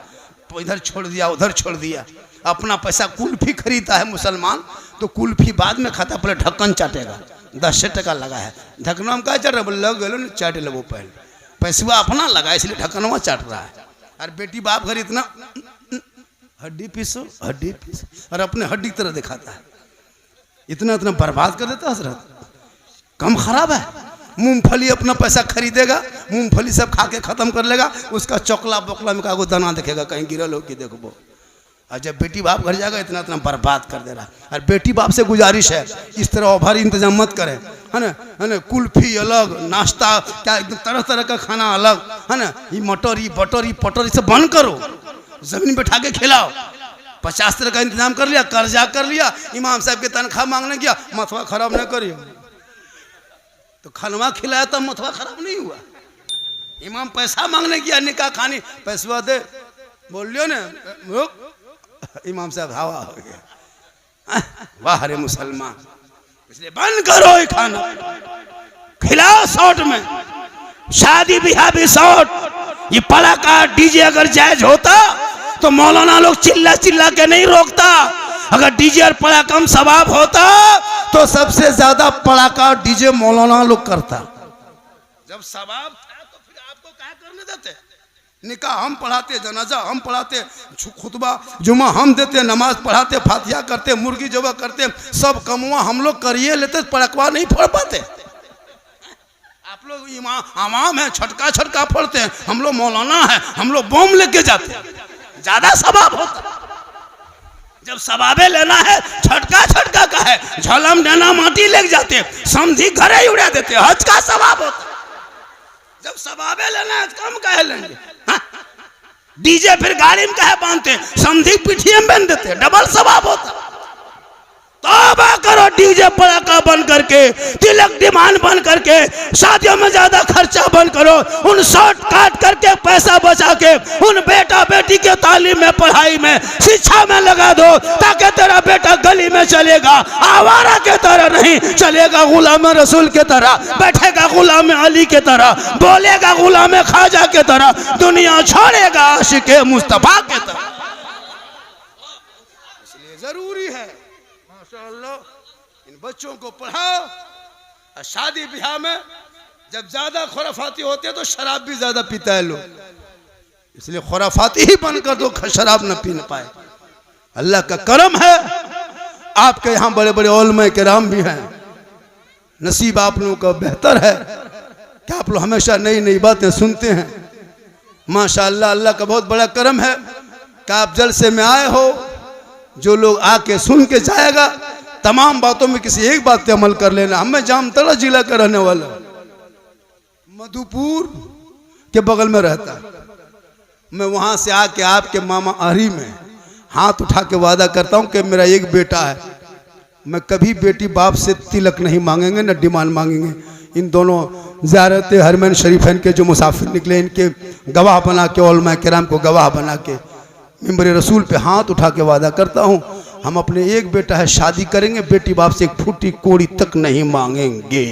इधर छोड़ दिया उधर छोड़ दिया। अपना पैसा कुल्फी खरीदता है मुसलमान, तो कुल्फी बाद में खाता, पहले ढक्कन चाटेगा। 10 टका लगा है, ढक्कनवा में क्या चाट रहा है, लग गए चाट ले वो, पहले पैसा अपना लगा इसलिए ढक्कनवा चाट रहा है। और बेटी बाप घर इतना हड्डी पीसो हड्डी पीसो, और अपने हड्डी की तरह दिखाता है। इतना इतना बर्बाद कर देता है हजरत, कम खराब है। मूंगफली अपना पैसा खरीदेगा, मूंगफली सब खा के खत्म कर लेगा, उसका चौकला बोकला में कागो दाना देखेगा कहीं गिरल हो कि देखो। और जब बेटी बाप घर जाएगा इतना इतना बर्बाद कर दे रहा है। और बेटी बाप से गुजारिश है, इस तरह ओवर इंतजाम मत करें, है ना। कुल्फी अलग, नाश्ता क्या एकदम तरह तरह का खाना अलग, है ना। ये मटर, ये बटर, ये पटर, इसे बंद करो, जमीन बैठा के खिलाओ। 50 तरह का इंतजाम कर लिया, कर्जा कर लिया, इमाम साहब की तनख्वाह मांगने गया, मथवा खराब नहीं करिए। तो खनवा खिलाया तब मथवा खराब नहीं हुआ। इमाम पैसा मांगने गया, निकाह खानी, पैसा दे, बोलियो ने, इमाम साहब हवा हो गया। वाह रे मुसलमान, इसलिए बंद करो ये खाना, खिलाओ शॉर्ट में, शादी ब्याह भी शॉर्ट। ये पड़ाका डीजे अगर जायज होता तो मौलाना लोग चिल्ला चिल्ला के नहीं रोकता। अगर डीजे और पड़ाका कम सवाब होता तो सबसे ज्यादा पड़ाका डीजे मौलाना लोग करता। जब सवाब था तो फिर आपको क्या करने देते? निकाह हम पढ़ाते, जनाजा हम पढ़ाते, खुतबा जुमा हम देते, नमाज पढ़ाते, फातिहा करते, मुर्गी जबा करते, सब कमुआ हम लोग करिए लेते, पड़कवा नहीं फोड़ पाते। आप लोग इमाम है, छटका छटका फोड़ते हैं, हम लोग मौलाना है, हम लोग बम लेके जाते हैं, ज्यादा सवाब होता। जब सवाबे लेना है छटका छटका का है, झलम देना माटी लेके जाते, समझी घरे ही उड़ा देते, हज का सवाब होता। जब सवाबे लेना है कम कहे लेंगे, डीजे फिर गाड़ी में कहे बांधते, समझी पिठिए में बांध देते, डबल सवाब होता। तौबा करो, डीजे पड़ाका बंद करके, तिलक डिमांड बंद करके, शादियों में ज्यादा खर्चा बंद करो, उन शॉर्ट काट करके पैसा बचा के उन बेटा बेटी के तालीम में, पढ़ाई में, शिक्षा में लगा दो, ताकि तेरा बेटा गली में चलेगा आवारा के तरह नहीं, चलेगा गुलाम रसूल के तरह, बैठेगा गुलाम अली के तरह, बोलेगा गुलाम ख्वाजा के तरह, दुनिया छोड़ेगा आशिक मुस्तफा के तरह। इसलिए जरूरी है इन बच्चों को पढ़ाओ। और शादी ब्याह में जब ज्यादा खुराफाती होते हैं तो शराब भी ज्यादा पीता है लोग, इसलिए खुराफाती ही बनकर दो, शराब न पीने पाए। अल्लाह का करम है आपके यहाँ बड़े बड़े उलमा किराम भी हैं, नसीब आप लोगों का बेहतर है कि आप लोग हमेशा नई नई बातें सुनते हैं। माशाअल्लाह, अल्लाह का बहुत बड़ा करम है कि आप जलसे में आए हो। जो लोग आके सुन के जाएगा, तमाम बातों में किसी एक बात पे अमल कर लेना। हमें जामतड़ा जिला का रहने वाला, मधुपुर के बगल में रहता, मैं वहां से आके आपके मामा आरी में हाथ उठा के वादा करता हूं कि मेरा एक बेटा है, मैं कभी बेटी बाप से तिलक नहीं मांगेंगे न डिमांड मांगेंगे। इन दोनों ज़ियारत हरमैन शरीफैन के जो मुसाफिर निकले, इनके गवाह बना के, उलमा किराम को गवाह बना के मिंबर रसूल पे हाथ उठा के वादा करता हूँ, हम अपने एक बेटा है शादी करेंगे, बेटी बाप से एक फूटी कोड़ी तक नहीं मांगेंगे।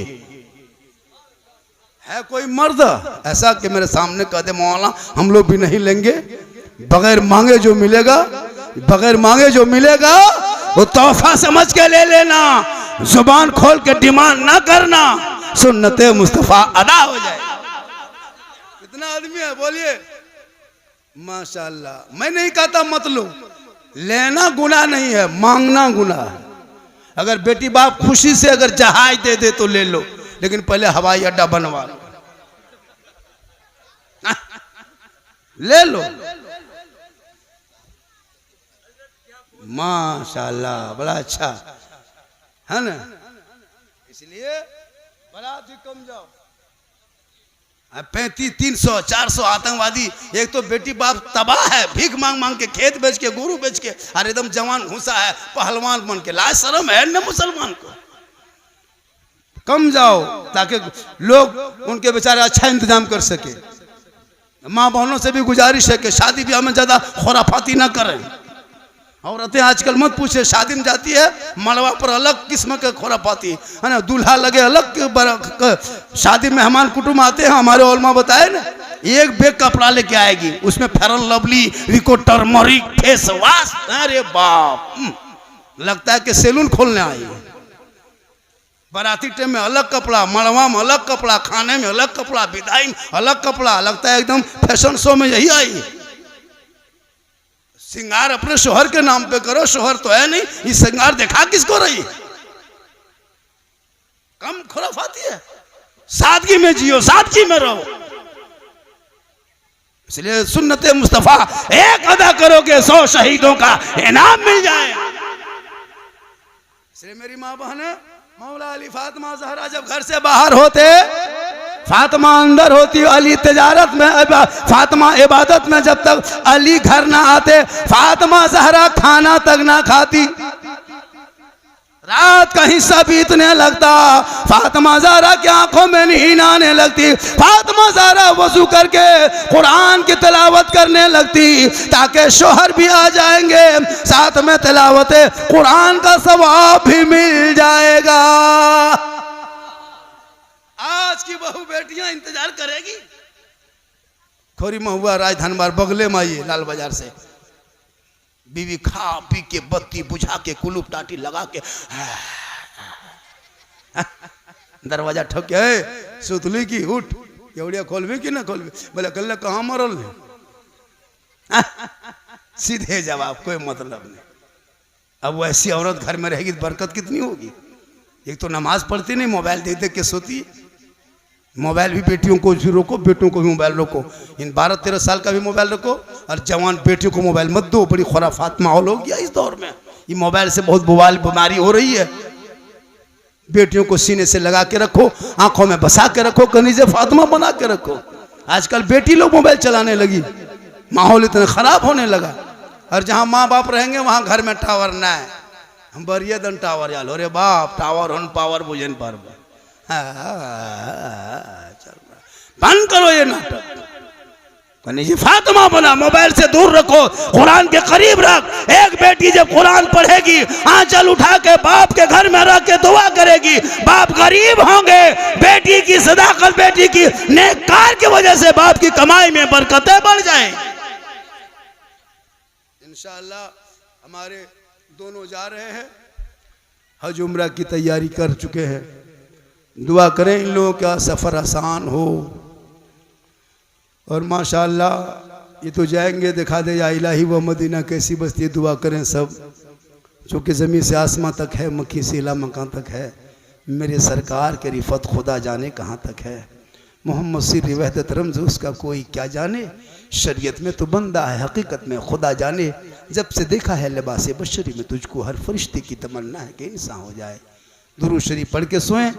है कोई मर्द ऐसा कि मेरे सामने कह दे मौला हम लोग भी नहीं लेंगे? बगैर मांगे जो मिलेगा, बगैर मांगे जो मिलेगा वो तोहफा समझ के ले लेना, जुबान खोल के डिमांड ना करना, सुन्नते मुस्तफा अदा हो जाए। कितना आदमी है बोलिए? माशाअल्लाह। मैं नहीं कहता मत लो, लेना गुनाह नहीं है, मांगना गुनाह है। अगर बेटी बाप खुशी से अगर जहाज दे दे तो ले लो, लेकिन पहले हवाई अड्डा बनवा लो, ले लो। माशाअल्लाह, बड़ा अच्छा है ना। इसलिए बरात ही कम जाओ, 35, 300, 400 आतंकवादी, एक तो बेटी बाप तबाह है, भीख मांग मांग के, खेत बेच के, गोरू बेच के, और एकदम जवान घुसा है पहलवान बन के। लाज शर्म है न मुसलमान को? कम जाओ ताकि लोग उनके बेचारे अच्छा इंतजाम कर सके। माँ बहनों से भी गुजारिश है कि शादी ब्याह में ज्यादा खुराफाती ना करें। औरतें आजकल मत पूछे, शादी में जाती है मड़वा पर अलग किस्म के खुराफाती है ना, दूल्हा लगे अलग, शादी मेहमान कुटुंब आते हैं, हमारे उलमा बताए ना, एक बैग कपड़ा लेके आएगी, उसमें fair and lovely, Vicco turmeric, face wash, अरे बाप, लगता है कि सैलून खोलने आई है। बाराती टाइम में अलग कपड़ा, मड़वा में अलग कपड़ा, खाने में अलग कपड़ा, विदाई में अलग कपड़ा, लगता है एकदम फैशन शो में यही आई है। श्रृंगार अपने शोहर के नाम पे करो, शोहर तो है नहीं, ये श्रृंगार दिखा किसको रही है? कम खुराफाती है, सादगी में जियो, सादगी में रहो। इसलिए सुन्नते मुस्तफा एक अदा करोगे 100 शहीदों का इनाम मिल जाए। इसलिए मेरी माँ बहन मौला अली फातिमा ज़हरा जब घर से बाहर होते फातिमा अंदर होती, अली तिजारत में, फातिमा इबादत में। जब तक अली घर ना आते फातिमा ज़हरा खाना तक ना खाती। रात का हिस्सा बीतने लगता, फातिमा ज़हरा की आंखों में नींद आने लगती। फातिमा ज़हरा वजू करके कुरान की तिलावत करने लगती ताकि शोहर भी आ जाएंगे, साथ में तिलावत कुरान का सवाब भी मिल जाएगा। आज की बहू बेटियां इंतजार करेगी। खोरी महुआ राजधानबार बगले में आइए लाल बाजार से, बीवी खा पी के बत्ती बुझा के कुलूप टाटी लगा के दरवाजा ठोके, सुतली की उठ केवड़िया खोलबी कि ना खोलबी? बोले कल कहाँ मरल सीधे जवाब, कोई मतलब नहीं। अब वैसी औरत घर में रहेगी तो बरकत कितनी होगी। एक तो नमाज पढ़ती नहीं, मोबाइल देख देख के सोती। मोबाइल भी बेटियों को भी रोको, बेटों को भी मोबाइल रोको। इन 12-13 साल का भी मोबाइल रखो और जवान बेटियों को मोबाइल मत दो। बड़ी खुराफात माहौल हो गया इस दौर में। ये मोबाइल से बहुत बुवाल बीमारी हो रही है। बेटियों को सीने से लगा के रखो, आंखों में बसा के रखो, कनीज़े फातिमा बना के रखो। आजकल बेटी लोग मोबाइल चलाने लगी, माहौल इतना खराब होने लगा। और जहाँ माँ बाप रहेंगे वहाँ घर में टावर ना है। हम बरिया दन टावर याल, अरे बाप टावर हन पावर बुझन पर चल रहा। बंद करो ये नाटक। कनीज़े फातिमा बना, मोबाइल से दूर रखो, कुरान के करीब रख। एक बेटी जब कुरान पढ़ेगी आंचल उठा के बाप के घर में रख के दुआ करेगी। बाप गरीब होंगे, बेटी की सदाकत, बेटी की नेककार की वजह से बाप की कमाई में बरकतें बढ़ जाएं। इंशाअल्लाह हमारे दोनों जा रहे हैं, हज उम्रा की तैयारी कर चुके हैं। दुआ करें इन लोगों का सफ़र आसान हो। और माशाअल्लाह ये तो जाएंगे, दिखा दे या इलाही व मदीना कैसी बस्ती। दुआ करें सब, चूँकि ज़मीन से आसमां तक है, मक्की से इला मकान तक है। मेरे सरकार के रिफत खुदा जाने कहाँ तक है। मोहम्मद सिर वहदत रमज़ उसका कोई क्या जाने। शरीयत में तो बंदा है, हकीकत में खुदा जाने। जब से देखा है लिबास बशरी में तुझको, हर फरिश्ते की तमन्ना है कि इंसान हो जाए। दुरूद शरीफ पढ़ के सोएं।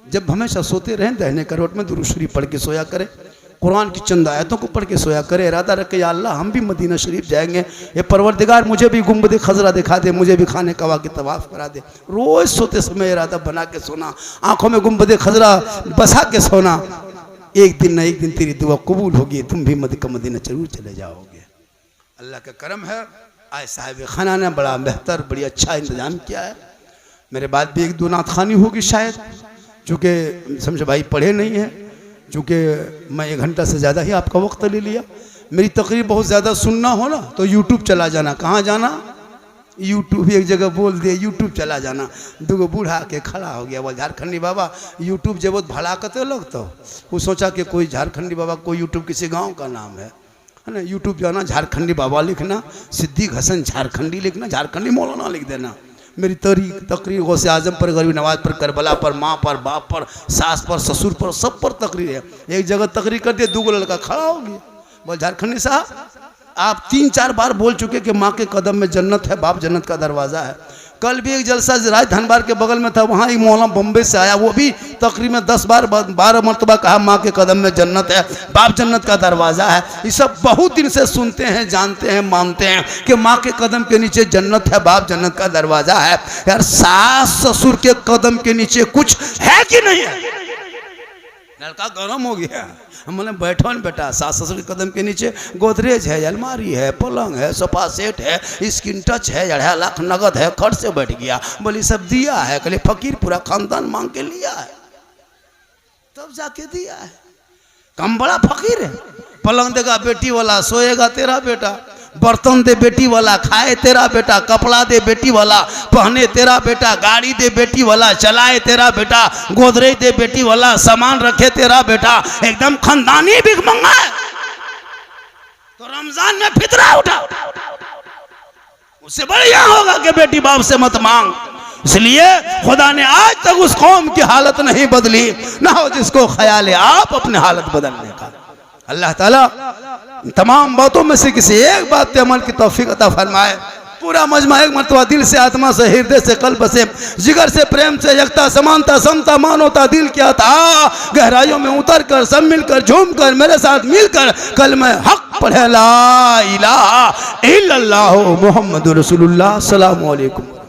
जब हमेशा सोते रहें दहने करवट में दुरूद शरीफ पढ़ के सोया करें। कुरान की चंद आयतों को पढ़ के सोया करे। इरादा रखे या अल्लाह हम भी मदीना शरीफ जाएंगे, ये परवरदिगार मुझे भी गुंबद खजरा दिखा दे, मुझे भी खाने कवा के तवाफ़ करा दे। रोज़ सोते समय इरादा बना के सोना, आंखों में गुंबद खजरा बसा के सोना। एक दिन न एक दिन तेरी दुआ कबूल होगी, तुम भी मदीना जरूर चले जाओगे। अल्लाह का करम है। आए साहिब खाना ने बड़ा बेहतर, बड़ी अच्छा इंतज़ाम किया है। मेरे बाद भी 1-2 नात खानी होगी शायद, चूँकि समझो भाई पढ़े नहीं हैं। चूँकि मैं 1 घंटा से ज़्यादा ही आपका वक्त ले लिया। मेरी तकरीर बहुत ज़्यादा सुनना हो ना तो यूट्यूब चला जाना। कहाँ जाना? यूट्यूब। एक जगह बोल दिए यूट्यूब चला जाना। 2 बूढ़ा के खड़ा हो गया, वो झारखंडी बाबा यूट्यूब जब भला करते लोग, तो वो सोचा कि कोई झारखंडी बाबा, कोई यूट्यूब किसी गाँव का नाम है ना। यूट्यूब जाना, झारखंडी बाबा लिखना, सिद्दीक हसन झारखंडी लिखना, झारखंडी मौलाना लिख देना। मेरी तकरीर गौसे आजम पर, गरीब नवाज पर, करबला पर, माँ पर, बाप पर, सास पर, ससुर पर, सब पर तकरीर है। एक जगह तकरीर कर दिया, 2 लड़का खड़ा हो गया, बोल झारखंडी साहब आप 3-4 बार बोल चुके कि माँ के कदम में जन्नत है, बाप जन्नत का दरवाज़ा है। कल भी एक जलसा राजधानबार के बगल में था, वहाँ एक मौलाना बम्बे से आया, वो भी तकरीर में 12 मरतबा कहा माँ के कदम में जन्नत है, बाप जन्नत का दरवाज़ा है। ये सब बहुत दिन से सुनते हैं, जानते हैं, मानते हैं कि माँ के कदम के नीचे जन्नत है, बाप जन्नत का दरवाज़ा है। यार सास ससुर के कदम के नीचे कुछ है कि नहीं है? लड़का गर्म हो गया। हम बोले बैठो न बेटा, सास ससुर के कदम के नीचे गोदरेज है, अलमारी है, पलंग है, सोफा सेट है, स्क्रीन टच है, 2.5 लाख नगद है, खर्च से बैठ गया। बोली सब दिया है, कहले फकीर पूरा खानदान मांग के लिया है, तब जाके दिया है। कम बड़ा फकीर है। पलंग देगा बेटी वाला, सोएगा तेरा बेटा। बर्तन दे बेटी वाला, खाए तेरा बेटा। कपड़ा दे बेटी वाला, पहने तेरा बेटा। गाड़ी दे बेटी वाला, चलाए तेरा बेटा। गोदरेज दे बेटी वाला, सामान रखे तेरा बेटा। एकदम खानदानी भीख मंगा है। तो रमजान में फितरा उठा, उससे बढ़िया होगा कि बेटी बाप से मत मांग। इसलिए खुदा ने आज तक उस कौम की हालत नहीं बदली, ना हो जिसको ख्याल है आप अपने हालत बदलने का। अल्लाह ताला तमाम बातों में से किसी एक बात पे अमल की तौफीक अता फरमाए। पूरा मजमा एक मरतबा दिल से, आत्मा से, हृदय से, कल्ब से, जिगर से, प्रेम से, एकता, समानता, समता, मानवता, दिल की अता गहराइयों में उतर कर, सब मिलकर, झूम कर, मेरे साथ मिलकर कलमा हक पढ़े, ला इलाहा इल्लल्लाह मुहम्मदुर रसूलुल्लाह। अस्सलामु अलैकुम।